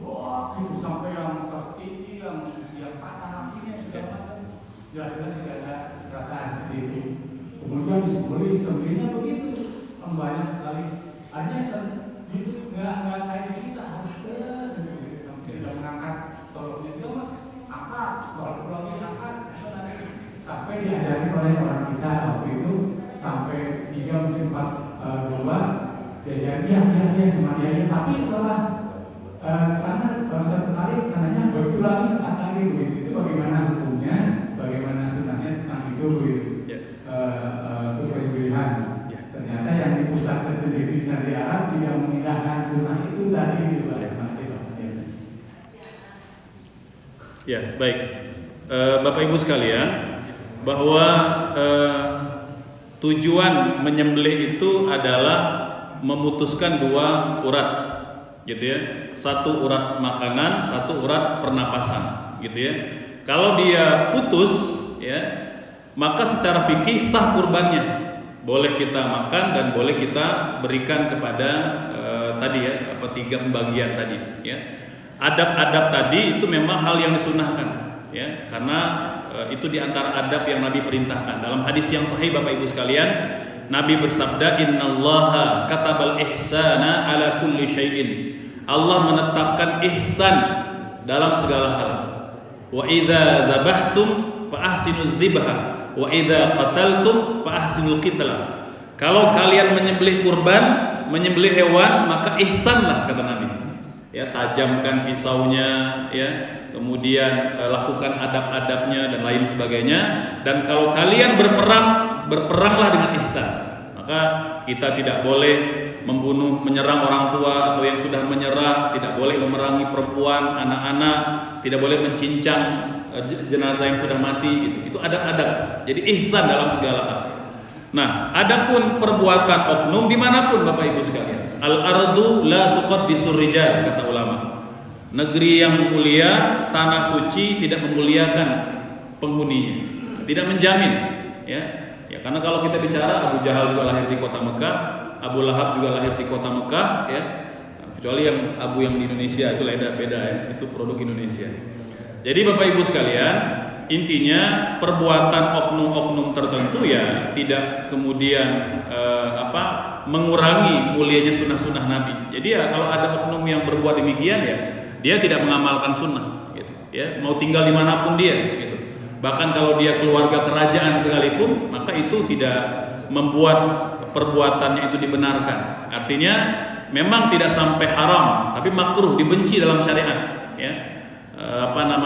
Wah itu sampai yang tertinggi yang patah apinya sudah macam jelas-jelas tidak ada perasaan seperti itu. Kemudian sembelihnya begitu. Banyak sekali, hanya itu nggak kayak kita harus tidak mengangkat tolongnya dia mah angkat, lagi angkat, sampai diajari oleh orang kita waktu itu sampai 3 mungkin 4 domba diajari dia cuma dia, tapi setelah sana kalau satu kali sananya begitu lagi angkat lagi begitu. Itu bagaimana hukumnya, bagaimana sunahnya tentang itu begitu. Untuk penyembelihan. Ternyata yang di pusat sendiri di Arab tidak mengindahkan sunnah itu dari ya, baik. Bapak Ibu sekalian, bahwa tujuan menyembelih itu adalah memutuskan 2 urat, gitu ya. 1 urat makanan, 1 urat pernapasan, gitu ya. Kalau dia putus, ya, maka secara fikih sah kurbannya. Boleh kita makan dan boleh kita berikan kepada tadi ya, 3 pembagian tadi ya. Adab-adab tadi itu memang hal yang disunahkan ya, karena itu diantara adab yang Nabi perintahkan. Dalam hadis yang sahih Bapak Ibu sekalian, Nabi bersabda, innallaha katabal ihsana ala kulli syai'in. Allah menetapkan ihsan dalam segala hal. Wa idza zabahtum fa ahsinuz zibha wa idza qataltum fa ahsinul qitlah. Kalau kalian menyembelih kurban, menyembelih hewan, maka ihsanlah kata Nabi. Ya, tajamkan pisaunya ya, kemudian lakukan adab-adabnya dan lain sebagainya. Dan kalau kalian berperang, berperanglah dengan ihsan. Maka kita tidak boleh membunuh, menyerang orang tua atau yang sudah menyerah, tidak boleh memerangi perempuan, anak-anak, tidak boleh mencincang jenazah yang sudah mati gitu. Itu adab-adab. Jadi ihsan dalam segala hal. Nah, adapun perbuatan oknum dimanapun Bapak Ibu sekalian, al-ardu la tuqaddisur rijal, kata ulama. Negeri yang mulia, tanah suci tidak memuliakan penghuninya, tidak menjamin, ya. Ya, karena kalau kita bicara Abu Jahal juga lahir di kota Mekah, Abu Lahab juga lahir di kota Mekah, ya. Kecuali yang Abu yang di Indonesia itu beda ya, itu produk Indonesia. Jadi Bapak Ibu sekalian, intinya perbuatan oknum-oknum tertentu ya tidak kemudian mengurangi mulianya sunnah-sunnah Nabi. Jadi ya kalau ada oknum yang berbuat demikian ya dia tidak mengamalkan sunnah, gitu. Ya mau tinggal dimanapun dia, gitu. Bahkan kalau dia keluarga kerajaan sekalipun, maka itu tidak membuat perbuatannya itu dibenarkan. Artinya memang tidak sampai haram, tapi makruh, dibenci dalam syariat, ya.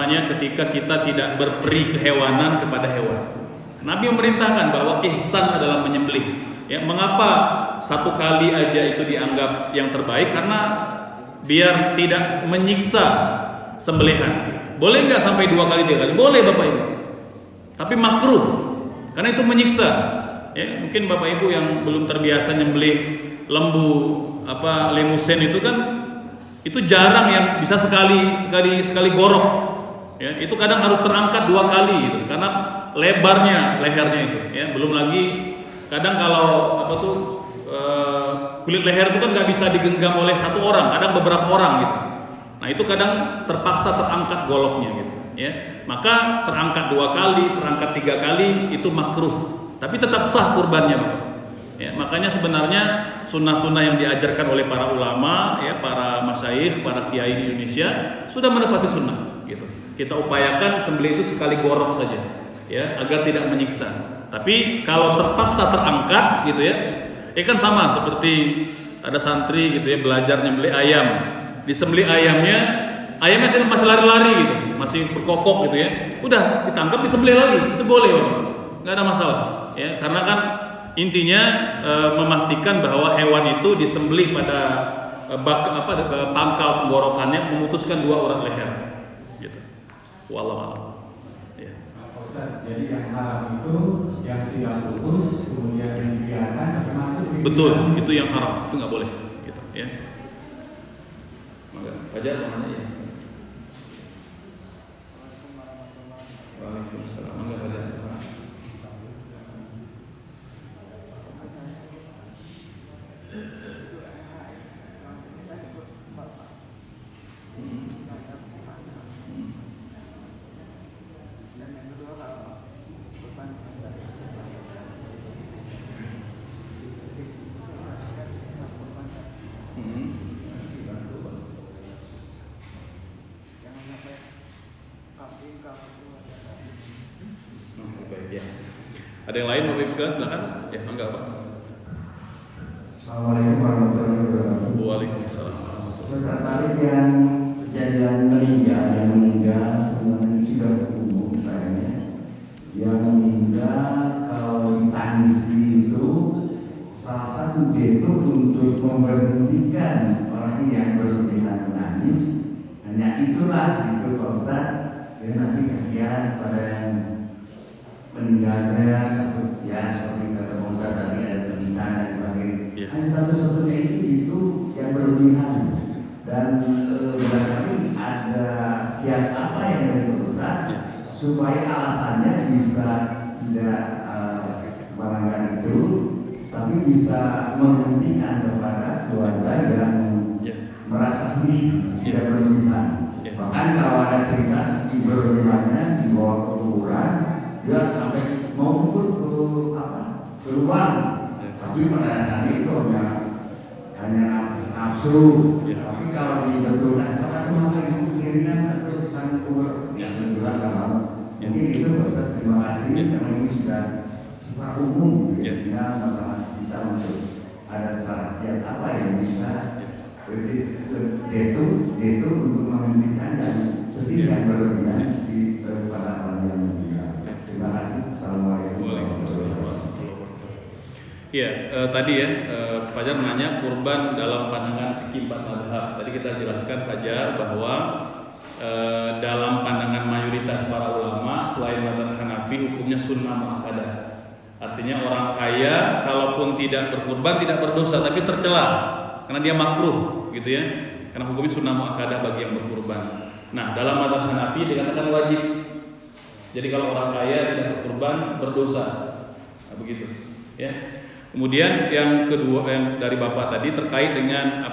Ketika kita tidak berperi kehewanan kepada hewan. Nabi memerintahkan bahwa ihsan adalah menyembelih. Ya, mengapa satu kali aja itu dianggap yang terbaik? Karena biar tidak menyiksa sembelihan. Boleh nggak sampai 2 kali 3 kali? Boleh Bapak Ibu. Tapi makruh, karena itu menyiksa. Ya, mungkin Bapak Ibu yang belum terbiasa nyembelih lembu lemusen itu kan itu jarang yang bisa sekali gorok. Ya, itu kadang harus terangkat 2 kali gitu, karena lebarnya lehernya itu. Ya, belum lagi kadang kalau kulit leher itu kan nggak bisa digenggam oleh satu orang, kadang beberapa orang gitu. Nah itu kadang terpaksa terangkat goloknya gitu. Ya, maka terangkat 2 kali, terangkat 3 kali itu makruh, tapi tetap sah kurbannya, Bapak. Ya, makanya sebenarnya sunnah-sunnah yang diajarkan oleh para ulama, ya, para masyayikh, para kiai di Indonesia sudah menepati sunnah, gitu. Kita upayakan sembelih itu sekali gorok saja, ya, agar tidak menyiksa. Tapi kalau terpaksa terangkat, gitu ya, kan sama seperti ada santri gitu ya belajar nyembelih ayam, disembelih ayamnya masih lari-lari gitu, masih berkokok gitu ya, udah ditangkap disembelih lagi, itu boleh Bapak, nggak ada masalah, ya, karena kan intinya memastikan bahwa hewan itu disembelih pada pangkal tenggorokannya memutuskan 2 urat leher, gitu. Wallahu a'lam. Ya. Jadi yang haram itu yang tidak putus kemudian dibiarkan sampai mati. Betul, itu yang haram, itu nggak boleh, gitu ya. Maka Fajar mana ya? Waalaikumsalam. Maka Fajar silakan. Ya. Ada yang lain Bapak Ibu sekalian silakan. Ya, enggak Pak. Assalamualaikum warahmatullahi wabarakatuh. Waalaikumsalam. Terkait yang kejadian meninggal sebenarnya sudah umum sayangnya. Yang meninggal kalau ditangisi itu salah satu bentuk untuk memberhentikan orang yang berlebihan menangis. Hanya itulah itu Pak Ustaz. Ya nanti kasihan pada yang meninggalnya, ya seperti kata Pak Ustaz tadi ada penyiksaan dan sebagainya. Hanya satu-satunya itu yang berlebihan. Dan barangkali ada kiat apa yang diperlukan supaya alasannya bisa tidak barangkali itu, tapi bisa menghentikan kepada keluarga yang merasa sedih tidak berlebihan. Bahkan kalau ada cerita sedih berlebihannya dibawa ke kuburan, dia sampai mau keluar, tapi pada dasarnya itu hanya nafsu. Tapi kalau dibetulkan, kalau itu kirinan atau sang kubur yang juga nggak mau. Mungkin itu Ustaz, terima kasih karena ini sudah secara umum ya masalah kita untuk ada syarat apa yang bisa itu untuk menghentikan dan sedih yang berlebihan di pada orang yang meninggal. Terima kasih. Assalamualaikum warahmatullahi wabarakatuh. Iya, tadi ya Fajar nanya kurban dalam pandangan fikih 4 mazhab. Tadi kita jelaskan Fajar bahwa dalam pandangan mayoritas para ulama selain mazhab Hanafi hukumnya sunnah muakkadah. Artinya orang kaya kalaupun tidak berkurban tidak berdosa tapi tercela karena dia makruh gitu ya. Karena hukumnya sunnah muakkadah bagi yang berkurban. Nah, dalam mazhab Hanafi dikatakan wajib. Jadi kalau orang kaya tidak berkurban berdosa. Nah, begitu ya. Kemudian yang kedua yang dari Bapak tadi terkait dengan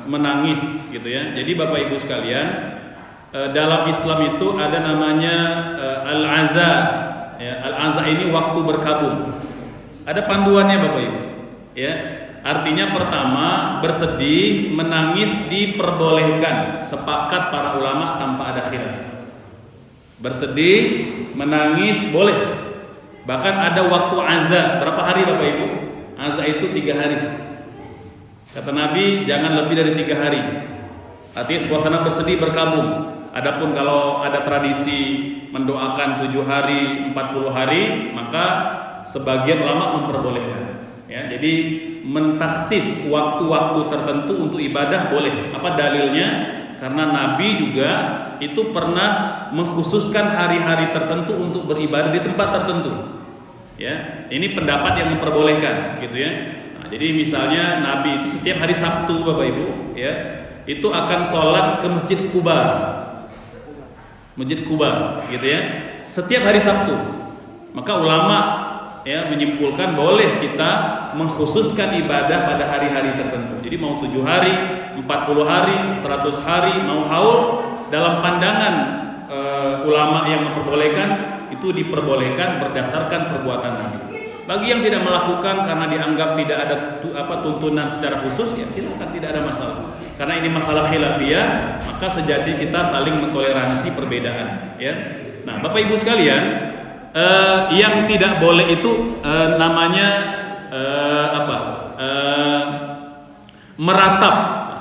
menangis gitu ya. Jadi Bapak Ibu sekalian, dalam Islam itu ada namanya al-aza. Ya, al-aza ini waktu berkabung. Ada panduannya Bapak Ibu. Ya. Artinya pertama, bersedih, menangis diperbolehkan. Sepakat para ulama tanpa ada khilaf. Bersedih, menangis boleh. Bahkan ada waktu azza. Berapa hari Bapak Ibu? Azza itu 3 hari. Kata Nabi, jangan lebih dari 3 hari. Artinya suasana bersedih berkabung. Adapun kalau ada tradisi mendoakan 7 hari, 40 hari, maka sebagian ulama memperbolehkan. Ya, jadi mentaksis waktu-waktu tertentu untuk ibadah boleh. Apa dalilnya? Karena Nabi juga itu pernah mengkhususkan hari-hari tertentu untuk beribadah di tempat tertentu. Ya, ini pendapat yang memperbolehkan, gitu ya. Nah, jadi misalnya Nabi itu setiap hari Sabtu, Bapak Ibu, ya, itu akan sholat ke Masjid Quba, gitu ya. Setiap hari Sabtu, maka ulama ya menyimpulkan boleh kita mengkhususkan ibadah pada hari-hari tertentu. Jadi mau 7 hari, 40 hari, 100 hari, mau haul, dalam pandangan ulama yang memperbolehkan itu diperbolehkan berdasarkan perbuatan Nabi. Bagi yang tidak melakukan karena dianggap tidak ada tuntunan secara khusus, ya silakan, tidak ada masalah. Karena ini masalah khilafiyah, maka sejati kita saling mentoleransi perbedaan. Ya. Nah, Bapak Ibu sekalian, yang tidak boleh itu namanya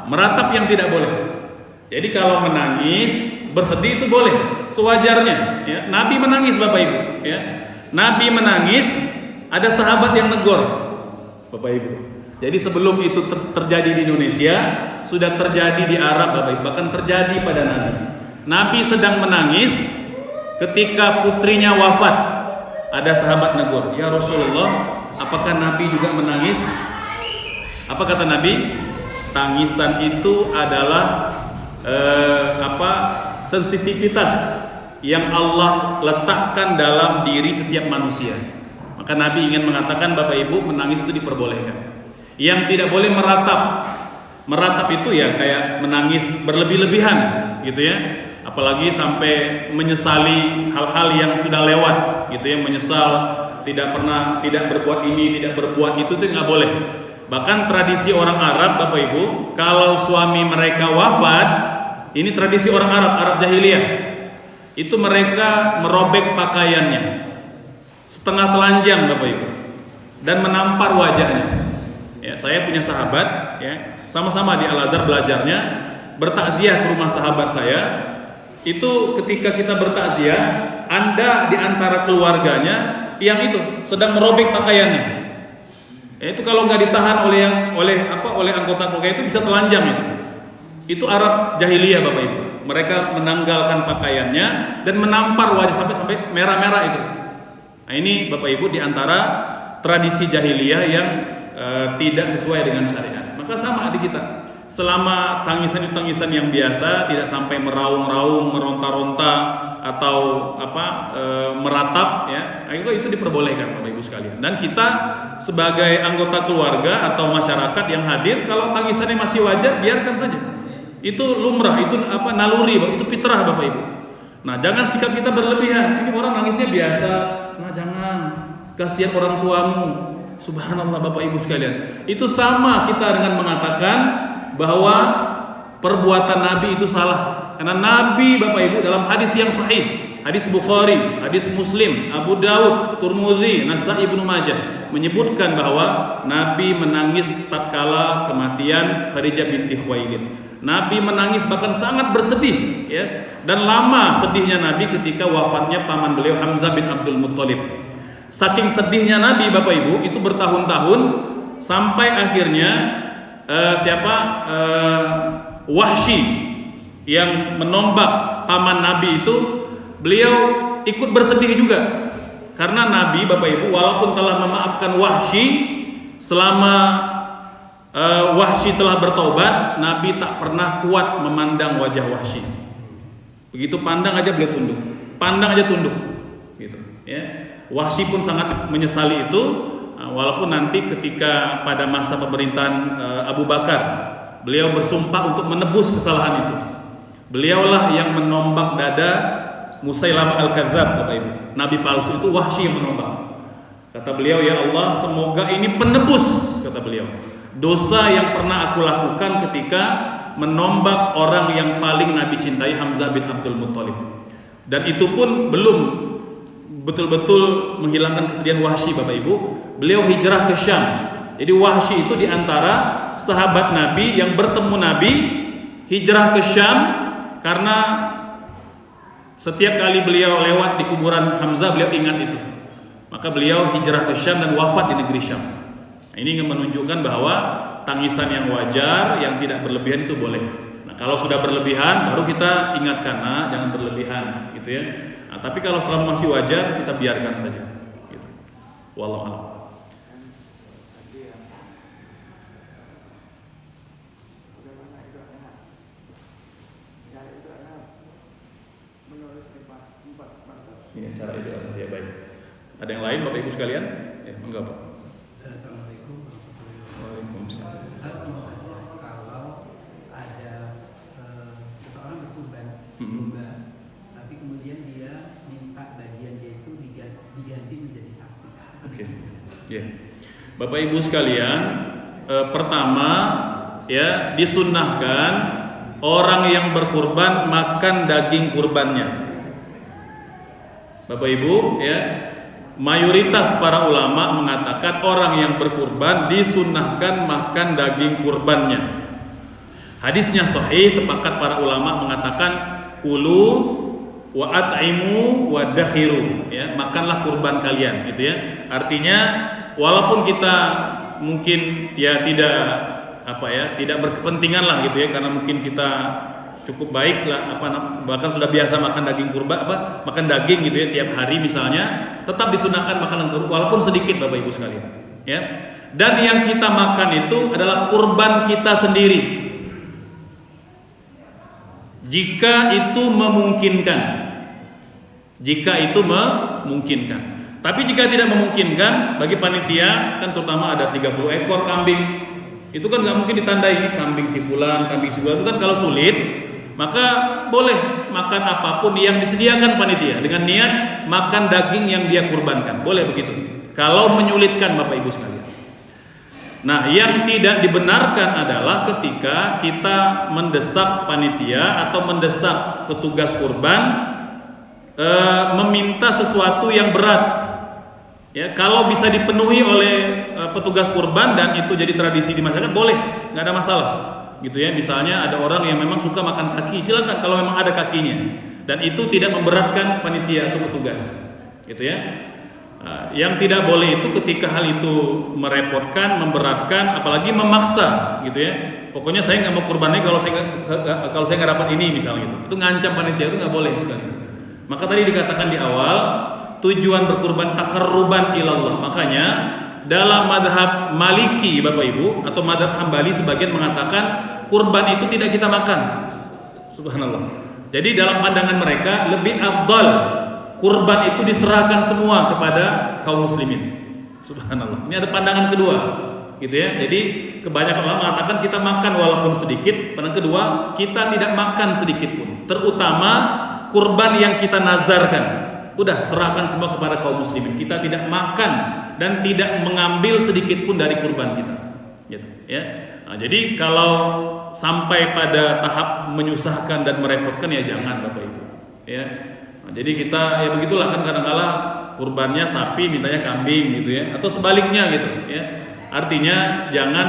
meratap yang tidak boleh. Jadi kalau menangis, bersedih itu boleh, sewajarnya. Ya. Nabi menangis Bapak Ibu. Ya. Nabi menangis, ada sahabat yang negor, Bapak Ibu. Jadi sebelum itu terjadi di Indonesia, sudah terjadi di Arab Bapak Ibu, bahkan terjadi pada Nabi. Nabi sedang menangis ketika putrinya wafat. Ada sahabat negor, ya Rasulullah, apakah Nabi juga menangis? Apa kata Nabi? Tangisan itu adalah sensitivitas yang Allah letakkan dalam diri setiap manusia. Maka Nabi ingin mengatakan Bapak Ibu menangis itu diperbolehkan. Yang tidak boleh meratap. Meratap itu ya kayak menangis berlebih-lebihan gitu ya. Apalagi sampai menyesali hal-hal yang sudah lewat gitu ya, menyesal tidak berbuat ini, tidak berbuat itu nggak boleh. Bahkan tradisi orang Arab Bapak Ibu, kalau suami mereka wafat, ini tradisi orang Arab jahiliyah. Itu mereka merobek pakaiannya setengah telanjang Bapak Ibu dan menampar wajahnya. Ya, saya punya sahabat ya, sama-sama di Al-Azhar belajarnya, bertakziah ke rumah sahabat saya. Itu ketika kita bertakziah, Anda di antara keluarganya yang itu sedang merobek pakaiannya. Ya, itu kalau nggak ditahan oleh anggota keluarga itu bisa telanjang itu. Itu Arab jahiliyah Bapak Ibu. Mereka menanggalkan pakaiannya dan menampar wajah sampai merah-merah itu. Nah, ini Bapak Ibu di antara tradisi jahiliyah yang tidak sesuai dengan syariat. Maka sama di kita. Selama tangisan itu tangisan yang biasa, tidak sampai meraung-raung, meronta-ronta atau meratap ya. Itu diperbolehkan Bapak Ibu sekalian. Dan kita sebagai anggota keluarga atau masyarakat yang hadir, kalau tangisannya masih wajar, biarkan saja. Itu lumrah, itu naluri, itu fitrah Bapak Ibu. Nah, jangan sikap kita berlebihan. Ini orang nangisnya biasa. Nah, jangan, kasihan orang tuamu. Subhanallah Bapak Ibu sekalian. Itu sama kita dengan mengatakan bahwa perbuatan Nabi itu salah. Karena Nabi Bapak Ibu dalam hadis yang sahih, hadis Bukhari, hadis Muslim, Abu Daud, Tirmidzi, Nasa'i, Ibnu Majah menyebutkan bahwa Nabi menangis tatkala kematian Khadijah binti Khuwailid. Nabi menangis bahkan sangat bersedih ya. Dan lama sedihnya Nabi ketika wafatnya paman beliau Hamzah bin Abdul Muttalib. Saking sedihnya Nabi Bapak Ibu itu bertahun-tahun sampai akhirnya Wahsy yang menombak paman Nabi itu, beliau ikut bersedih juga. Karena Nabi, Bapak Ibu, walaupun telah memaafkan Wahsy, selama Wahsy telah bertobat, Nabi tak pernah kuat memandang wajah Wahsy. Begitu pandang aja beliau tunduk, pandang aja tunduk, gitu. Ya, Wahsy pun sangat menyesali itu, walaupun nanti ketika pada masa pemerintahan Abu Bakar, beliau bersumpah untuk menebus kesalahan itu. Beliaulah yang menombak dada Musailamah Al-Kadzdzab, Bapak Ibu. Nabi palsu itu Wahsy yang menombak. Kata beliau, ya Allah, semoga ini penebus, kata beliau, dosa yang pernah aku lakukan ketika menombak orang yang paling Nabi cintai, Hamzah bin Abdul Muttalib. Dan itu pun belum betul-betul menghilangkan kesedihan Wahsy, Bapak Ibu. Beliau hijrah ke Syam. Jadi Wahsy itu diantara sahabat Nabi yang bertemu Nabi, hijrah ke Syam, karena setiap kali beliau lewat di kuburan Hamzah, beliau ingat itu. Maka beliau hijrah ke Syam dan wafat di negeri Syam. Nah, ini ingin menunjukkan bahwa tangisan yang wajar, yang tidak berlebihan itu boleh. Nah, kalau sudah berlebihan, baru kita ingatkan, nah, jangan berlebihan, gitu ya. Nah, tapi kalau selama masih wajar, kita biarkan saja. Gitu. Wallahu a'lam. Ini cara itu ya, baik. Ada yang lain Bapak Ibu sekalian? Enggak Pak. Assalamualaikum warahmatullahi Waalaikumsalam. Kalau ada seseorang berkurban, tapi kemudian dia minta bagian dia itu diganti menjadi sapi. Oke. Ya. Bapak Ibu sekalian, pertama ya disunnahkan orang yang berkurban makan daging kurbannya. Bapak Ibu ya, mayoritas para ulama mengatakan orang yang berkurban disunnahkan makan daging kurbannya. Hadisnya sahih, sepakat para ulama mengatakan kulu wa at'imu wa dakhiru, ya, makanlah kurban kalian, gitu ya. Artinya walaupun kita mungkin ya tidak berkepentingan lah, gitu ya, karena mungkin kita cukup baik lah, bahkan sudah biasa makan daging kurban, makan daging gitu ya tiap hari misalnya, tetap disunahkan makanan kurban walaupun sedikit, Bapak Ibu sekalian, ya. Dan yang kita makan itu adalah kurban kita sendiri, jika itu memungkinkan. Tapi jika tidak memungkinkan, bagi panitia kan terutama ada 30 ekor kambing, itu kan nggak mungkin ditandai ini kambing si fulan, itu kan kalau sulit, maka boleh makan apapun yang disediakan panitia dengan niat makan daging yang dia kurbankan, boleh begitu. Kalau menyulitkan Bapak Ibu sekalian. Nah, yang tidak dibenarkan adalah ketika kita mendesak panitia atau mendesak petugas kurban meminta sesuatu yang berat. Ya, kalau bisa dipenuhi oleh petugas kurban dan itu jadi tradisi di masyarakat, boleh, nggak ada masalah. Gitu ya, misalnya ada orang yang memang suka makan kaki, silakan kalau memang ada kakinya dan itu tidak memberatkan panitia atau petugas, gitu ya. Yang tidak boleh itu ketika hal itu merepotkan, memberatkan, apalagi memaksa, gitu ya. Pokoknya saya nggak mau kurbannya kalau saya nggak dapat ini misalnya, gitu. Itu ngancam panitia, itu nggak boleh sekali. Maka tadi dikatakan di awal tujuan berkurban takarruban ilallah. Makanya dalam madhab Maliki, Bapak Ibu, atau madhab Hambali sebagian mengatakan kurban itu tidak kita makan. Subhanallah. Jadi dalam pandangan mereka lebih afdal kurban itu diserahkan semua kepada kaum muslimin. Subhanallah. Ini ada pandangan kedua, gitu ya. Jadi kebanyakan ulama mengatakan kita makan walaupun sedikit. Pandangan kedua, kita tidak makan sedikit pun. Terutama kurban yang kita nazarkan. Udah serahkan semua kepada kaum muslimin. Kita tidak makan dan tidak mengambil sedikit pun dari kurban kita, gitu ya. Nah, jadi kalau sampai pada tahap menyusahkan dan merepotkan, ya jangan, Bapak Ibu, ya. Nah, jadi kita ya begitulah kan, kadang-kala kurbannya sapi mintanya kambing, gitu ya, atau sebaliknya, gitu ya. Artinya jangan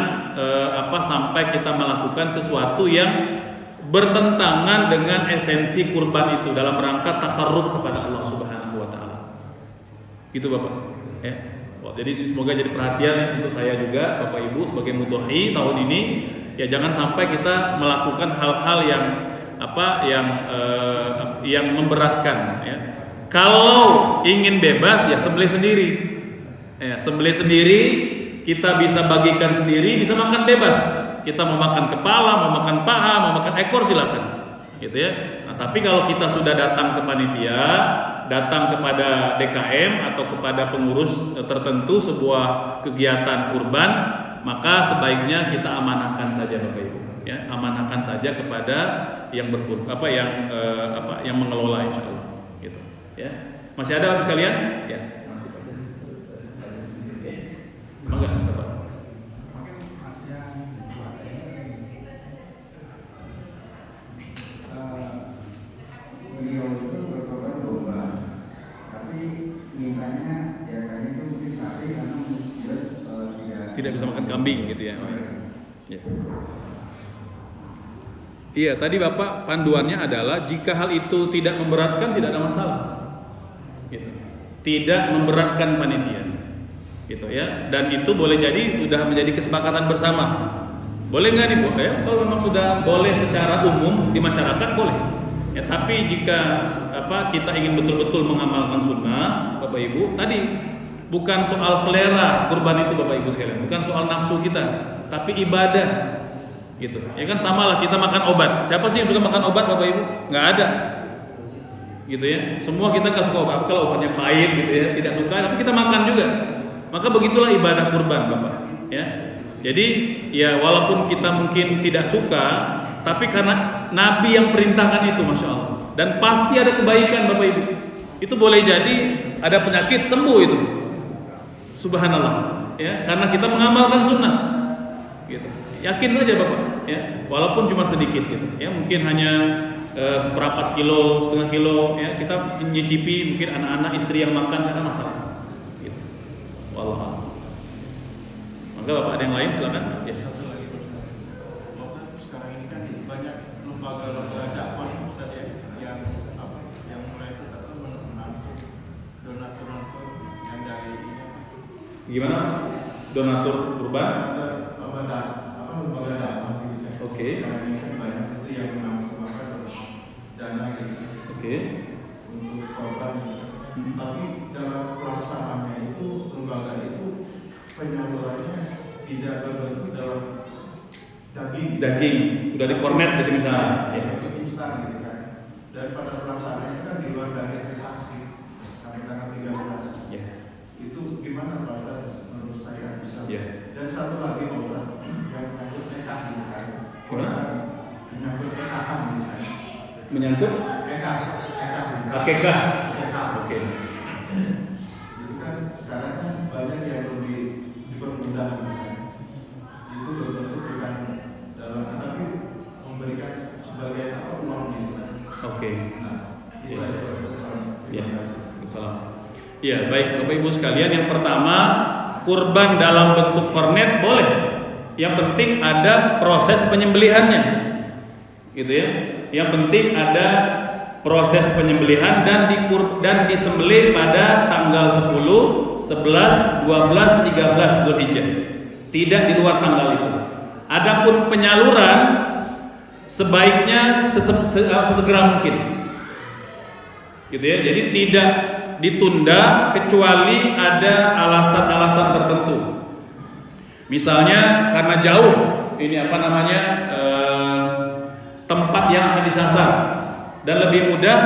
sampai kita melakukan sesuatu yang bertentangan dengan esensi kurban itu dalam rangka takarrub kepada Allah Subhanahu wa taala. Gitu Bapak, ya. Jadi semoga jadi perhatian untuk saya juga, Bapak Ibu, sebagai mudhohi tahun ini, ya jangan sampai kita melakukan hal-hal yang yang memberatkan ya. Kalau ingin bebas ya sembelih sendiri. Ya, sembelih sendiri, kita bisa bagikan sendiri, bisa makan bebas. Kita mau makan kepala, mau makan paha, mau makan ekor silakan. Gitu ya. Nah, tapi kalau kita sudah datang ke panitia, datang kepada DKM atau kepada pengurus tertentu sebuah kegiatan kurban, maka sebaiknya kita amanahkan saja Bapak Ibu. Ya, amanahkan saja kepada yang yang mengelola insya Allah. Gitu. Ya. Masih ada Bapak sekalian? Ya. Mangga, Bapak. Beliau itu berkorban domba, tapi mintanya biasanya itu mungkin sapi karena tidak bisa makan kambing gitu ya. Ya. Iya, tadi Bapak panduannya adalah jika hal itu tidak memberatkan tidak ada masalah. Gitu. Tidak memberatkan panitia. Gitu ya. Dan itu boleh jadi sudah menjadi kesepakatan bersama. Boleh nggak nih, Bu? Ya, kalau memang sudah boleh secara umum di masyarakat boleh. Ya, tapi jika kita ingin betul-betul mengamalkan sunnah, Bapak Ibu, tadi bukan soal selera kurban itu Bapak Ibu sekalian, bukan soal nafsu kita, tapi ibadah. Gitu. Ya kan sama lah kita makan obat. Siapa sih yang suka makan obat Bapak Ibu? Nggak ada. Gitu ya. Semua kita nggak suka obat. Kalau obatnya pahit gitu ya, tidak suka, tapi kita makan juga. Maka begitulah ibadah kurban Bapak. Ya. Jadi ya walaupun kita mungkin tidak suka, tapi karena Nabi yang perintahkan itu, masya Allah, dan pasti ada kebaikan Bapak Ibu. Itu boleh jadi ada penyakit sembuh itu, subhanallah, ya, karena kita mengamalkan sunnah, gitu. Yakin aja Bapak, ya, walaupun cuma sedikit, gitu, ya, mungkin hanya seperempat kilo, setengah kilo, ya, kita nyicipi, mungkin anak-anak istri yang makan, karena masalah, gitu. Wallah. Maka Bapak ada yang lain silakan. Ya. Sekarang ini kan banyak lembaga-lembaga dakwah Ustaz ya, yang mulai kita tuh menampung donatur yang dari ini. Gimana? Donatur kurban? Lembaga dakwah gitu. Oke. Sekarang ini kan banyak itu yang menampung dana gitu. Oke. Untuk korban. Tapi dalam pelaksanaannya itu lembaga itu penyalurannya tidak berbentuk dalam daging, udah dikornet gitu misalnya. Ya, itu instan gitu kan. Dan pada pelaksanaannya kan di luar dari ekspektasi sampai tanggal 13. Ya. Itu gimana Pak Ustaz? Menurut saya bisa. Ya. Dan satu lagi Pak Ustaz, yang menyangkut nikah gitu kan. Gimana? Menyangkut nikahan gitu kan. Menyangkut Nikah. akikah. Oke. Itu kan sekarang kan banyak yang lebih dipermudah gitu kan. Itu betul-betul bukan dalam tapi memberikan sebagai uang gitu kan. Oke. Nah, itu Ya. aja. Ya. Salam. Ya, baik Bapak Ibu sekalian, yang pertama kurban dalam bentuk kornet boleh. Yang penting ada proses penyembelihannya. Gitu ya. Yang penting ada proses penyembelihan dan disembelih pada tanggal 10, 11, 12, 13 Dzulhijjah. Tidak di luar tanggal itu. Adapun penyaluran sebaiknya sesegera mungkin. Gitu ya. Jadi tidak ditunda kecuali ada alasan-alasan tertentu. Misalnya karena jauh tempat yang akan disasar dan lebih mudah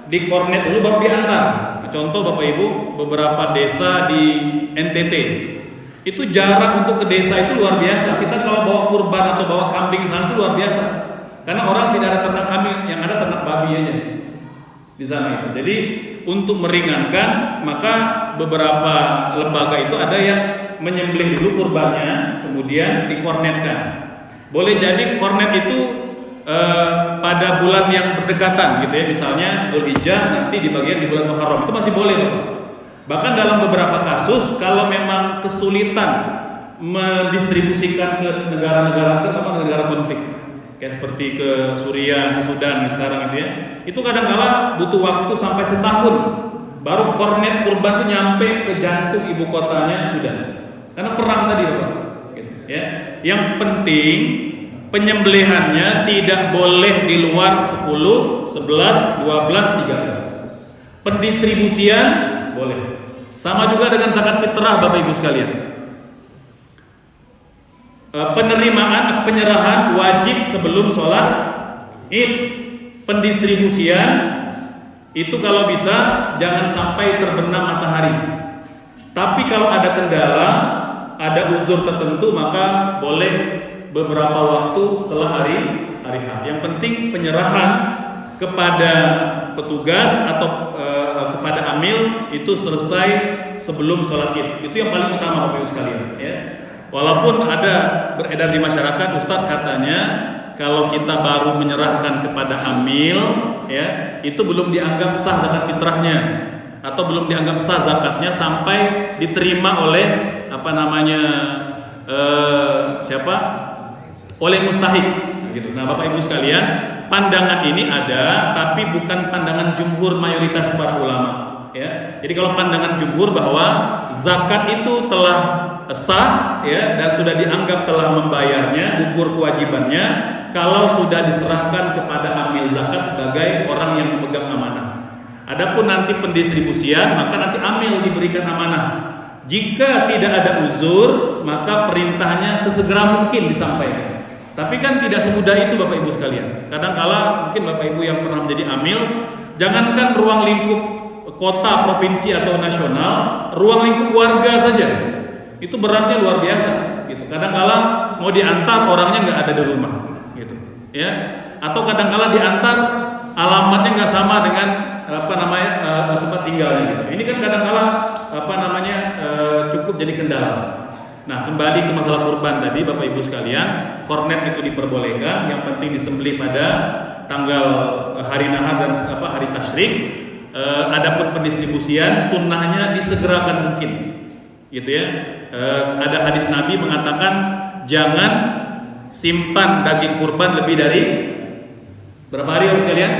dikornet dulu baru diantar. Nah, contoh Bapak Ibu, beberapa desa di NTT itu jarak untuk ke desa itu luar biasa. Kita kalau bawa kurban atau bawa kambing sana itu luar biasa, karena orang tidak ada ternak kambing, yang ada ternak babi aja di sana itu. Jadi untuk meringankan, maka beberapa lembaga itu ada yang menyembelih dulu kurbannya, kemudian dikornetkan. Boleh jadi kornet itu pada bulan yang berdekatan gitu ya, misalnya Dzulhijjah nanti di bulan Muharram, itu masih boleh Bapak. Bahkan dalam beberapa kasus kalau memang kesulitan mendistribusikan ke negara konflik, kayak seperti ke Suriah, ke Sudan sekarang gitu ya, itu kadang-kala butuh waktu sampai setahun baru kornet kurban itu nyampe ke jantung ibu kotanya Sudan, karena perang tadi Bapak gitu, ya. Yang penting penyembelihannya tidak boleh di luar 10, 11, 12, 13. Pendistribusian boleh. Sama juga dengan zakat fitrah Bapak Ibu sekalian. Penyerahan wajib sebelum sholat Id. Pendistribusian itu kalau bisa jangan sampai terbenam matahari. Tapi kalau ada kendala, ada uzur tertentu, maka boleh beberapa waktu setelah hari H. Yang penting penyerahan kepada petugas atau kepada amil itu selesai sebelum sholat Id. Itu yang paling utama Bapak Ibu sekalian. Ya. Walaupun ada beredar di masyarakat, Ustadz katanya kalau kita baru menyerahkan kepada amil, ya, itu belum dianggap sah zakat fitrahnya, atau belum dianggap sah zakatnya sampai diterima oleh oleh mustahik. Gitu. Nah, Bapak Ibu sekalian, pandangan ini ada, tapi bukan pandangan jumhur mayoritas para ulama. Ya. Jadi kalau pandangan jumhur bahwa zakat itu telah sah, ya, dan sudah dianggap telah membayarnya, gugur kewajibannya kalau sudah diserahkan kepada amil zakat sebagai orang yang memegang amanah. Adapun nanti pendistribusian, maka nanti amil diberikan amanah. Jika tidak ada uzur, maka perintahnya sesegera mungkin disampaikan. Tapi kan tidak semudah itu Bapak Ibu sekalian. Kadang-kala mungkin Bapak Ibu yang pernah menjadi amil, jangankan ruang lingkup kota, provinsi atau nasional, ruang lingkup warga saja itu beratnya luar biasa. Gitu. Kadang-kala mau diantar orangnya nggak ada di rumah, gitu. Ya. Atau kadang-kala diantar alamatnya nggak sama dengan tempat tinggalnya. Gitu. Ini kan kadang-kala cukup jadi kendala. Nah, kembali ke masalah kurban tadi Bapak Ibu sekalian, kornet itu diperbolehkan, yang penting disembelih pada tanggal hari nahar dan hari tasyrik. Adapun pendistribusian sunnahnya disegerakan mungkin, gitu ya. Ada hadis Nabi mengatakan jangan simpan daging kurban lebih dari berapa hari Bapak sekalian?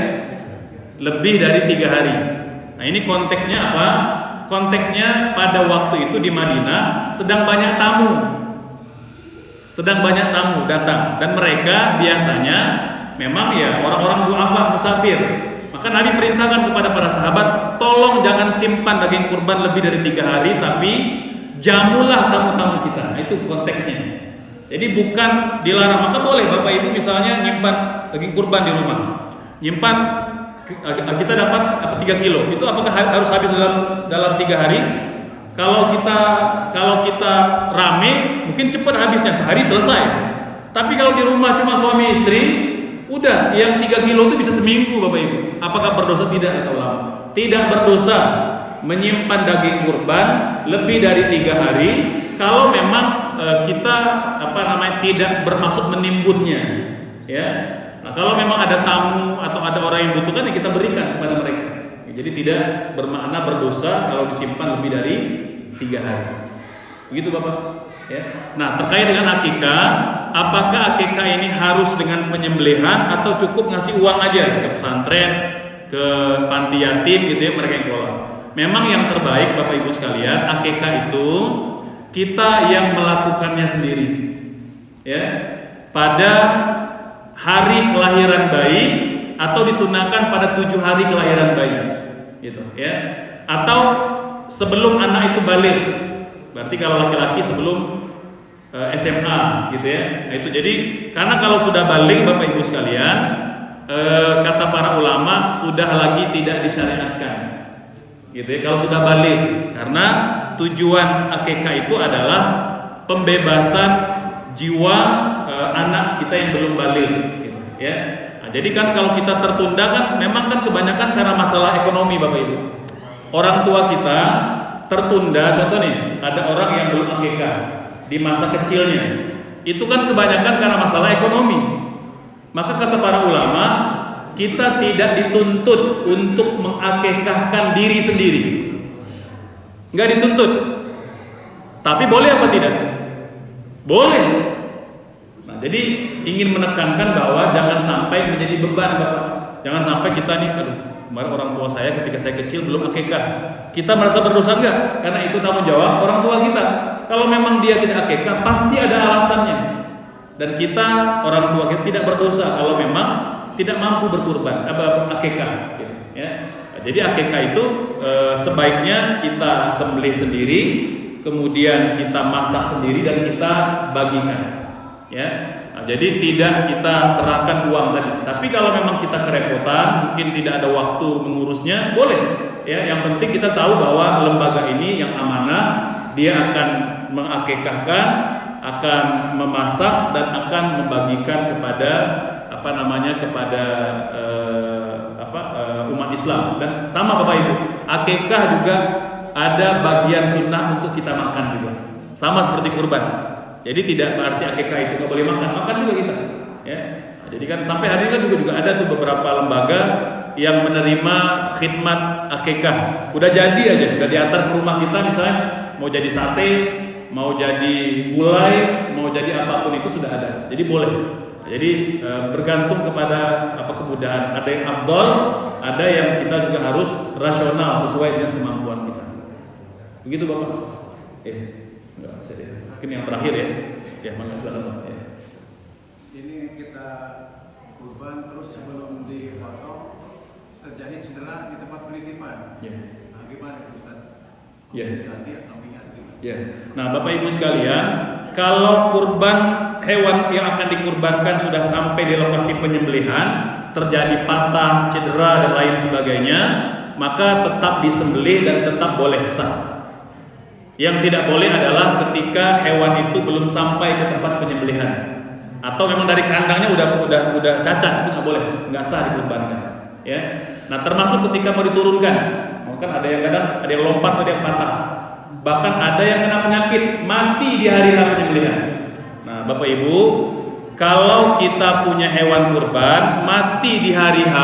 Lebih dari 3 hari. Nah, ini konteksnya apa? Konteksnya pada waktu itu di Madinah sedang banyak tamu datang, dan mereka biasanya memang ya orang-orang du'afa, musafir. Maka Nabi perintahkan kepada para sahabat, tolong jangan simpan daging kurban lebih dari 3 hari, tapi jamulah tamu-tamu kita. Nah, itu konteksnya. Jadi bukan dilarang. Maka boleh Bapak Ibu misalnya nyimpan daging kurban di rumah, nyimpan, kita dapat 3 kilo, itu apakah harus habis dalam 3 hari? Kalau kita rame mungkin cepat habisnya, sehari selesai. Tapi kalau di rumah cuma suami istri, udah yang 3 kilo itu bisa seminggu Bapak Ibu. Apakah berdosa? Tidak, kata ulama. Tidak berdosa menyimpan daging kurban lebih dari 3 hari kalau memang kita tidak bermaksud menimbunnya, ya. Nah, kalau memang ada tamu atau ada orang yang butuhkan, ya kita berikan kepada mereka. Jadi tidak bermakna berdosa kalau disimpan lebih dari 3 hari. Begitu Bapak. Ya. Nah, terkait dengan akikah, apakah akikah ini harus dengan penyembelihan atau cukup ngasih uang aja ke pesantren, ke panti yatim gitu ya, mereka yang kelola. Memang yang terbaik Bapak Ibu sekalian, akikah itu kita yang melakukannya sendiri. Ya. Pada hari kelahiran bayi atau disunahkan pada 7 hari kelahiran bayi, gitu ya. Atau sebelum anak itu balik, berarti kalau laki-laki sebelum SMA, gitu ya. Nah, itu jadi karena kalau sudah balik Bapak Ibu sekalian, kata para ulama sudah lagi tidak disyariatkan, gitu ya. Kalau sudah balik, karena tujuan akikah itu adalah pembebasan jiwa anak kita yang belum balik, gitu, ya. Nah, jadi kan kalau kita tertunda kan memang kan kebanyakan karena masalah ekonomi Bapak Ibu. Orang tua kita tertunda, contoh nih, ada orang yang belum akikah di masa kecilnya, itu kan kebanyakan karena masalah ekonomi. Maka kata para ulama, kita tidak dituntut untuk mengakikahkan diri sendiri, nggak dituntut. Tapi boleh apa tidak? Boleh. Nah, jadi ingin menekankan bahwa jangan sampai menjadi beban Bapak. Jangan sampai kita nih, aduh, kemarin orang tua saya ketika saya kecil belum akikah. Kita merasa berdosa enggak? Karena itu tanggung jawab orang tua kita. Kalau memang dia tidak akikah, pasti ada alasannya. Dan kita orang tua kita tidak berdosa kalau memang tidak mampu berkurban, akikah gitu, ya. Jadi akikah itu sebaiknya kita sembelih sendiri, kemudian kita masak sendiri dan kita bagikan, ya. Nah, jadi tidak kita serahkan uang tadi. Tapi kalau memang kita kerepotan, mungkin tidak ada waktu mengurusnya, boleh. Ya, yang penting kita tahu bahwa lembaga ini yang amanah, dia akan mengakikahkan, akan memasak dan akan membagikan kepada kepada umat Islam. Dan sama Bapak Ibu, akikah juga ada bagian sunnah untuk kita makan juga, sama seperti kurban. Jadi tidak berarti akikah itu nggak boleh makan juga kita, ya. Jadi kan sampai hari ini kan juga ada tuh beberapa lembaga yang menerima khidmat akikah, udah jadi aja, udah diantar ke rumah kita, misalnya mau jadi sate, mau jadi gulai, mau jadi apapun itu sudah ada. Jadi boleh. Jadi bergantung kepada kemudahan. Ada yang afdol, ada yang kita juga harus rasional sesuai dengan kemampuan kita. Begitu Bapak. Enggak bisa deh. Mungkin yang terakhir ya. Ya, mangga silakan Pak. Ya. Ini kita kurban terus sebelum dipotong terjadi cedera di tempat penitipan. Ya. Nah, gimana Ustaz? Ya. Diganti kambingnya gimana? Ya. Nah, Bapak Ibu sekalian, kalau kurban hewan yang akan dikurbankan sudah sampai di lokasi penyembelihan, terjadi patah, cedera dan lain sebagainya, maka tetap disembelih dan tetap boleh sah. Yang tidak boleh adalah ketika hewan itu belum sampai ke tempat penyembelihan, atau memang dari kandangnya udah cacat, itu nggak boleh, nggak sah dikurbankan. Ya. Nah, termasuk ketika mau diturunkan, kan ada yang kadang ada yang lompat, ada yang patah, bahkan ada yang kena penyakit mati di hari penyembelihan. Nah, Bapak Ibu, kalau kita punya hewan kurban mati di hari H,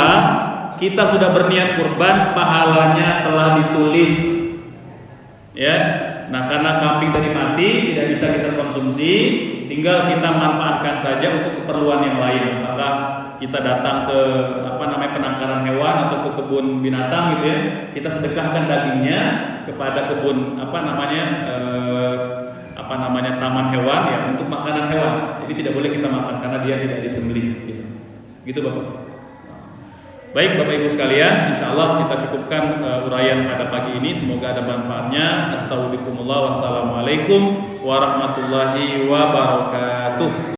kita sudah berniat kurban, pahalanya telah ditulis. Ya. Nah, karena kambing tadi mati tidak bisa kita konsumsi, tinggal kita manfaatkan saja untuk keperluan yang lain. Apakah kita datang ke penangkaran hewan atau ke kebun binatang gitu ya, kita sedekahkan dagingnya kepada kebun taman hewan ya, untuk makanan hewan. Jadi tidak boleh kita makan karena dia tidak disembelih gitu. Gitu Bapak. Baik Bapak Ibu sekalian, insyaallah kita cukupkan uraian pada pagi ini, semoga ada manfaatnya. Astagfirullahaladzim. Wassalamualaikum warahmatullahi wabarakatuh.